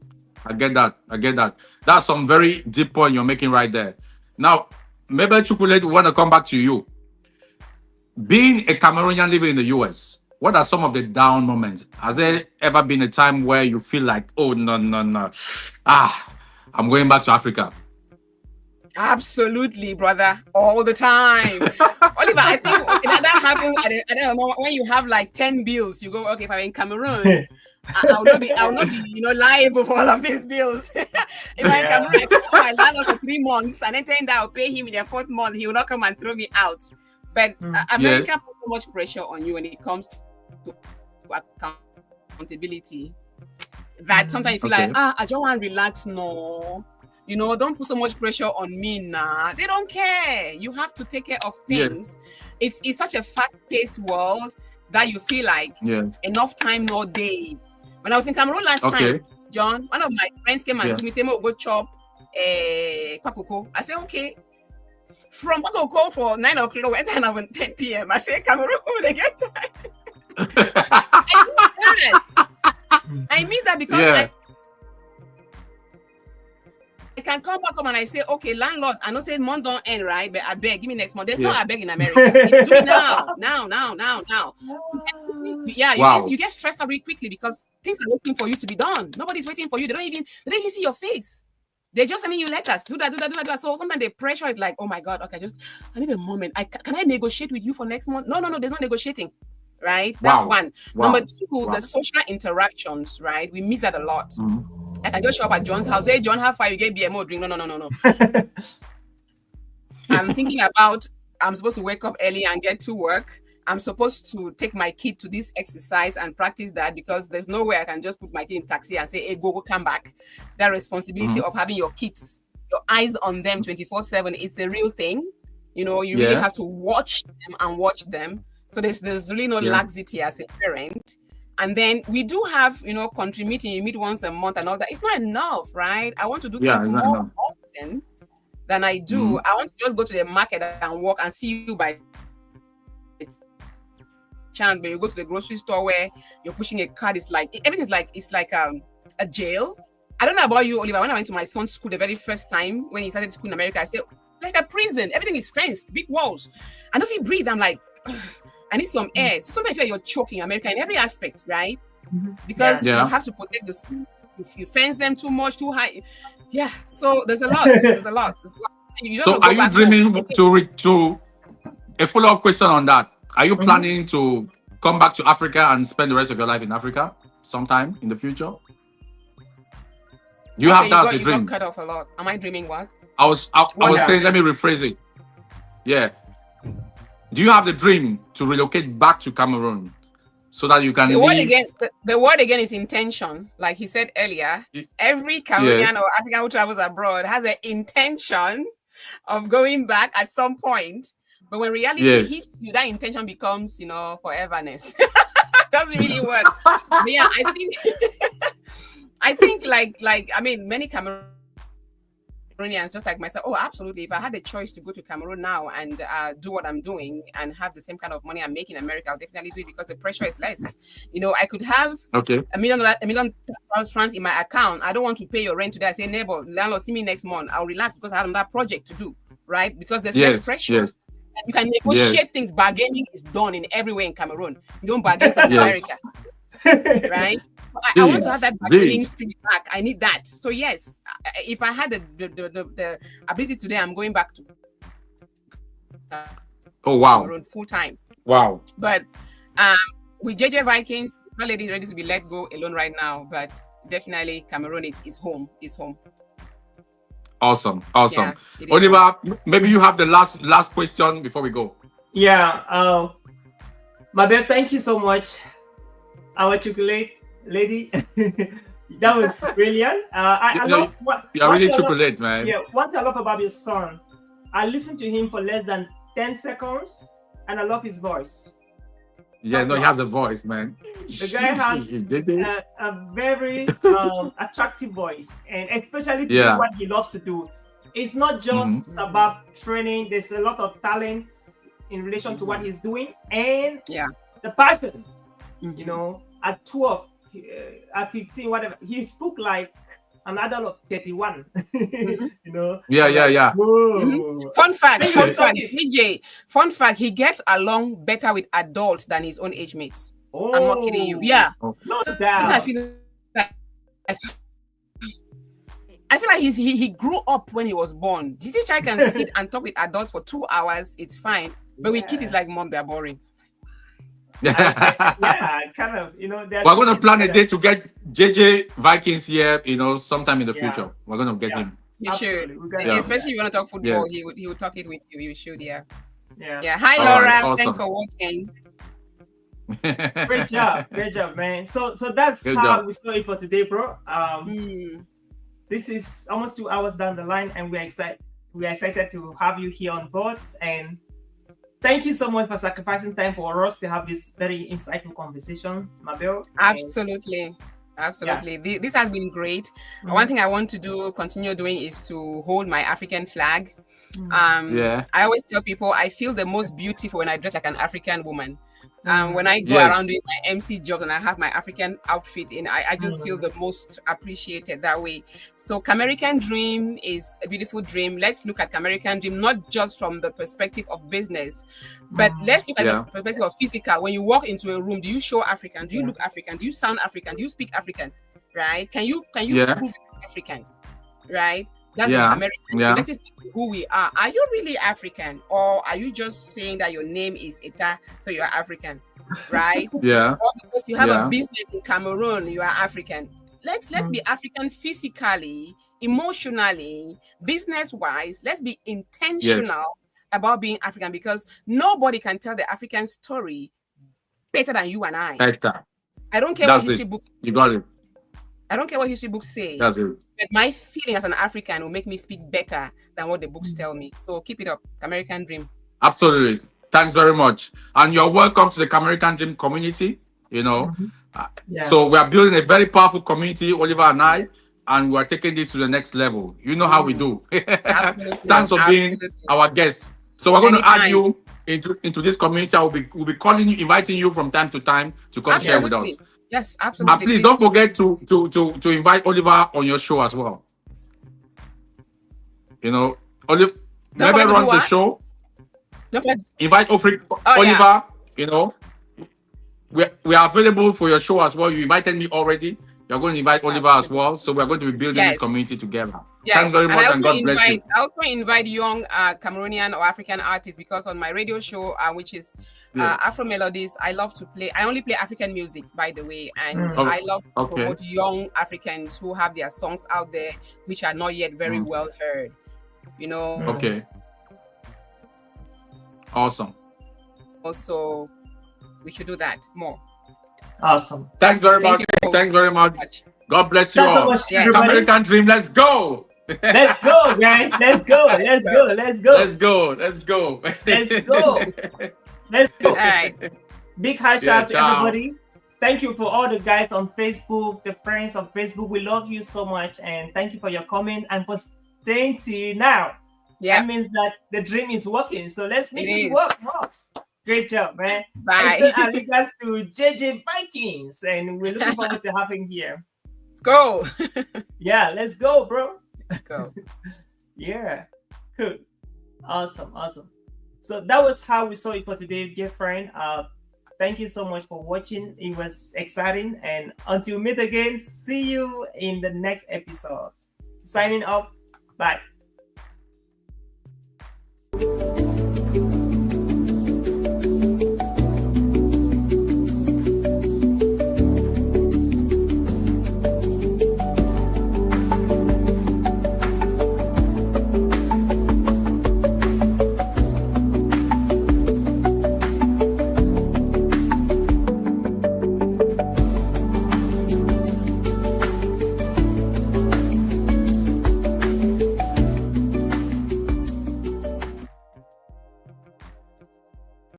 I get that. That's some very deep point you're making right there. Now, maybe Chukwulete want to come back to you. Being a Cameroonian living in the US, what are some of the down moments? Has there ever been a time where you feel like, oh, no, I'm going back to Africa? Absolutely, brother. All the time. Oliver, I think that happens, I don't know, when you have like 10 bills, you go, okay, if I'm in Cameroon, I'll not be liable for all of these bills. If I'm in Cameroon, I can call my landlord for 3 months, and then tell him that I'll pay him in the 4th month. He will not come and throw me out. But America puts so much pressure on you when it comes to accountability that sometimes you feel like, I don't want to relax. No, don't put so much pressure on me now. They don't care. You have to take care of things. It's such a fast-paced world that you feel like enough time, no day. When I was in Cameroon last time, John, one of my friends came and told me, say, we'll go chop kwakoko. I said, okay. From kwakoko for 9 o'clock, went down at 10 p.m. I said, Cameroon, they get time. I miss that because I can come back home and I say, okay, landlord, I know say month don't end, right? But I beg, give me next month. There's no I beg in America. It's doing now. You get stressed out really quickly because things are waiting for you to be done. Nobody's waiting for you. They don't even see your face. They just sending you letters. Do that. So sometimes the pressure is like, oh my God, okay, I need a moment. Can I negotiate with you for next month? No, there's no negotiating. Right? That's one. Number 2, the social interactions, right? We miss that a lot. I can just show up at John's house. Hey, John, how far you get BMO drink? No. I'm thinking about, I'm supposed to wake up early and get to work. I'm supposed to take my kid to this exercise and practice that because there's no way I can just put my kid in taxi and say, hey, go come back. That responsibility of having your kids, your eyes on them 24/7, it's a real thing. You really have to watch them. So there's really no laxity as a parent. And then we do have, country meeting, you meet once a month and all that. It's not enough, right? I want to do things more often than I do. I want to just go to the market and walk and see you by chance, but you go to the grocery store where you're pushing a cart. It's like a jail. I don't know about you, Oliver. When I went to my son's school the very first time when he started school in America, I said, like a prison. Everything is fenced, big walls. And if you breathe, I'm like, I need some air. So sometimes I feel like you're choking in America in every aspect, right? Because you have to protect the school. If you fence them too much, too high. Yeah. So there's a lot. So are you dreaming to a follow-up question on that? Are you planning to come back to Africa and spend the rest of your life in Africa sometime in the future? You have that as a dream. You got cut off a lot. Am I dreaming what? I was Wonderful. saying, let me rephrase it. Yeah. Do you have the dream to relocate back to Cameroon so that you can The word live? again, the word again is intention. Like he said earlier, every Cameroonian Yes. or African who travels abroad has an intention of going back at some point. But when reality Yes. hits you, that intention becomes, foreverness. Doesn't really work. But yeah, I think many Cameroonians, just like myself, oh, absolutely. If I had the choice to go to Cameroon now and do what I'm doing and have the same kind of money I'm making in America, I'll definitely do it because the pressure is less. I could have Okay. $1 million francs in my account. I don't want to pay your rent today. I say, neighbor, landlord, see me next month. I'll relax because I have another project to do, right? Because there's less pressure. Yes. And you can negotiate things. Bargaining is done in everywhere in Cameroon. You don't bargain in America, right? I want to have that bargaining spirit back. I need that. So yes, if I had the ability today, I'm going back to Cameroon full time. Wow. But with JJ Vikings, not lady ready to be let go alone right now. But definitely Cameroon is home. Is home. Awesome. Yeah, Oliver, maybe you have the last question before we go. Yeah. Mabel, thank you so much. Our chocolate lady. That was brilliant. I love what you're really chocolate, man. Yeah, one thing I love about your son, I listened to him for less than 10 seconds and I love his voice. Yeah, he has a voice, man. The guy has a very attractive voice, and especially to do what he loves to do. It's not just about training. There's a lot of talent in relation to what he's doing and the passion. At 12, at 15, whatever, he spoke like an adult of 31. Yeah. Fun fact, DJ. Fun fact, he gets along better with adults than his own age mates. Oh, I'm not kidding you. Yeah. No doubt. I feel like he grew up when he was born. DJ Chai can sit and talk with adults for 2 hours. It's fine. But with kids, it's like, mom, they're boring. Kind of. We're going to plan a day to get JJ Vikings here, sometime in the future. We're going to get him. You should. Especially if you want to talk football, he would talk it with you. You should, Yeah. Hi, Laura. Right, awesome. Thanks for watching. Great job, man. So that's how we saw it for today, bro. This is almost 2 hours down the line, and we're excited to have you here on board. And thank you so much for sacrificing time for us to have this very insightful conversation, Mabel. Absolutely. This has been great. One thing I want to continue doing is to hold my African flag. I always tell people I feel the most beautiful when I dress like an African woman. When I go around doing my MC jobs and I have my African outfit in, I just feel the most appreciated that way. So Camerican Dream is a beautiful dream. Let's look at Camerican Dream not just from the perspective of business, but let's look at the perspective of physical. When you walk into a room, do you show African? Do you look African? Do you sound African? Do you speak African? Right? Can you prove you're African? Right? That's American. That is who we are. Are you really African, or are you just saying that your name is Eta, so you are African, right? Or because you have a business in Cameroon, you are African. Let's be African physically, emotionally, business-wise. Let's be intentional about being African, because nobody can tell the African story better than you and I. I don't care what history books. You got it. I don't care what history books say. That's it. But my feeling as an African will make me speak better than what the books tell me. So keep it up. Camerican Dream. Absolutely. Thanks very much. And you're welcome to the Camerican Dream community. So we are building a very powerful community, Oliver and I, and we're taking this to the next level. You know how we do. Thanks for being our guest. So we're going to add you into this community. We'll be calling you, inviting you from time to time to come share with us. Yes, absolutely. And please don't forget to invite Oliver on your show as well. Oliver runs the show. Invite Oliver. We are available for your show as well. You invited me already. You're going to invite Oliver as well. So we're going to be building this community together. Thanks very much, and God bless you. I also invite young Cameroonian or African artists, because on my radio show, which is Afro Melodies, I love to play. I only play African music, by the way, and I love to promote young Africans who have their songs out there which are not yet very well heard. you know. Okay. Awesome. Also, we should do that more. Awesome. Thanks very Thank much. you Thanks very so much. much. God bless you Thanks so all. much, Yes. everybody. American Dream, let's go. Let's go, guys. Let's go. Let's go. Let's go. Let's go. Let's go. Let's go. Let's go. All right. Big high Yeah, shout to ciao. everybody. Thank you for all the guys on Facebook, the friends on Facebook. We love you so much, and thank you for your comment and for staying till now. Yeah. That means that the dream is working. So let's make It it is. work more. Great job, man. Bye. Extend our regards to JJ Vikings, and we're looking forward to having here. Let's go. Yeah, let's go, bro. Go. Yeah, cool, awesome. So that was how we saw it for today, dear friend. Thank you so much for watching. It was exciting, and until we meet again, see you in the next episode. Signing off. Bye.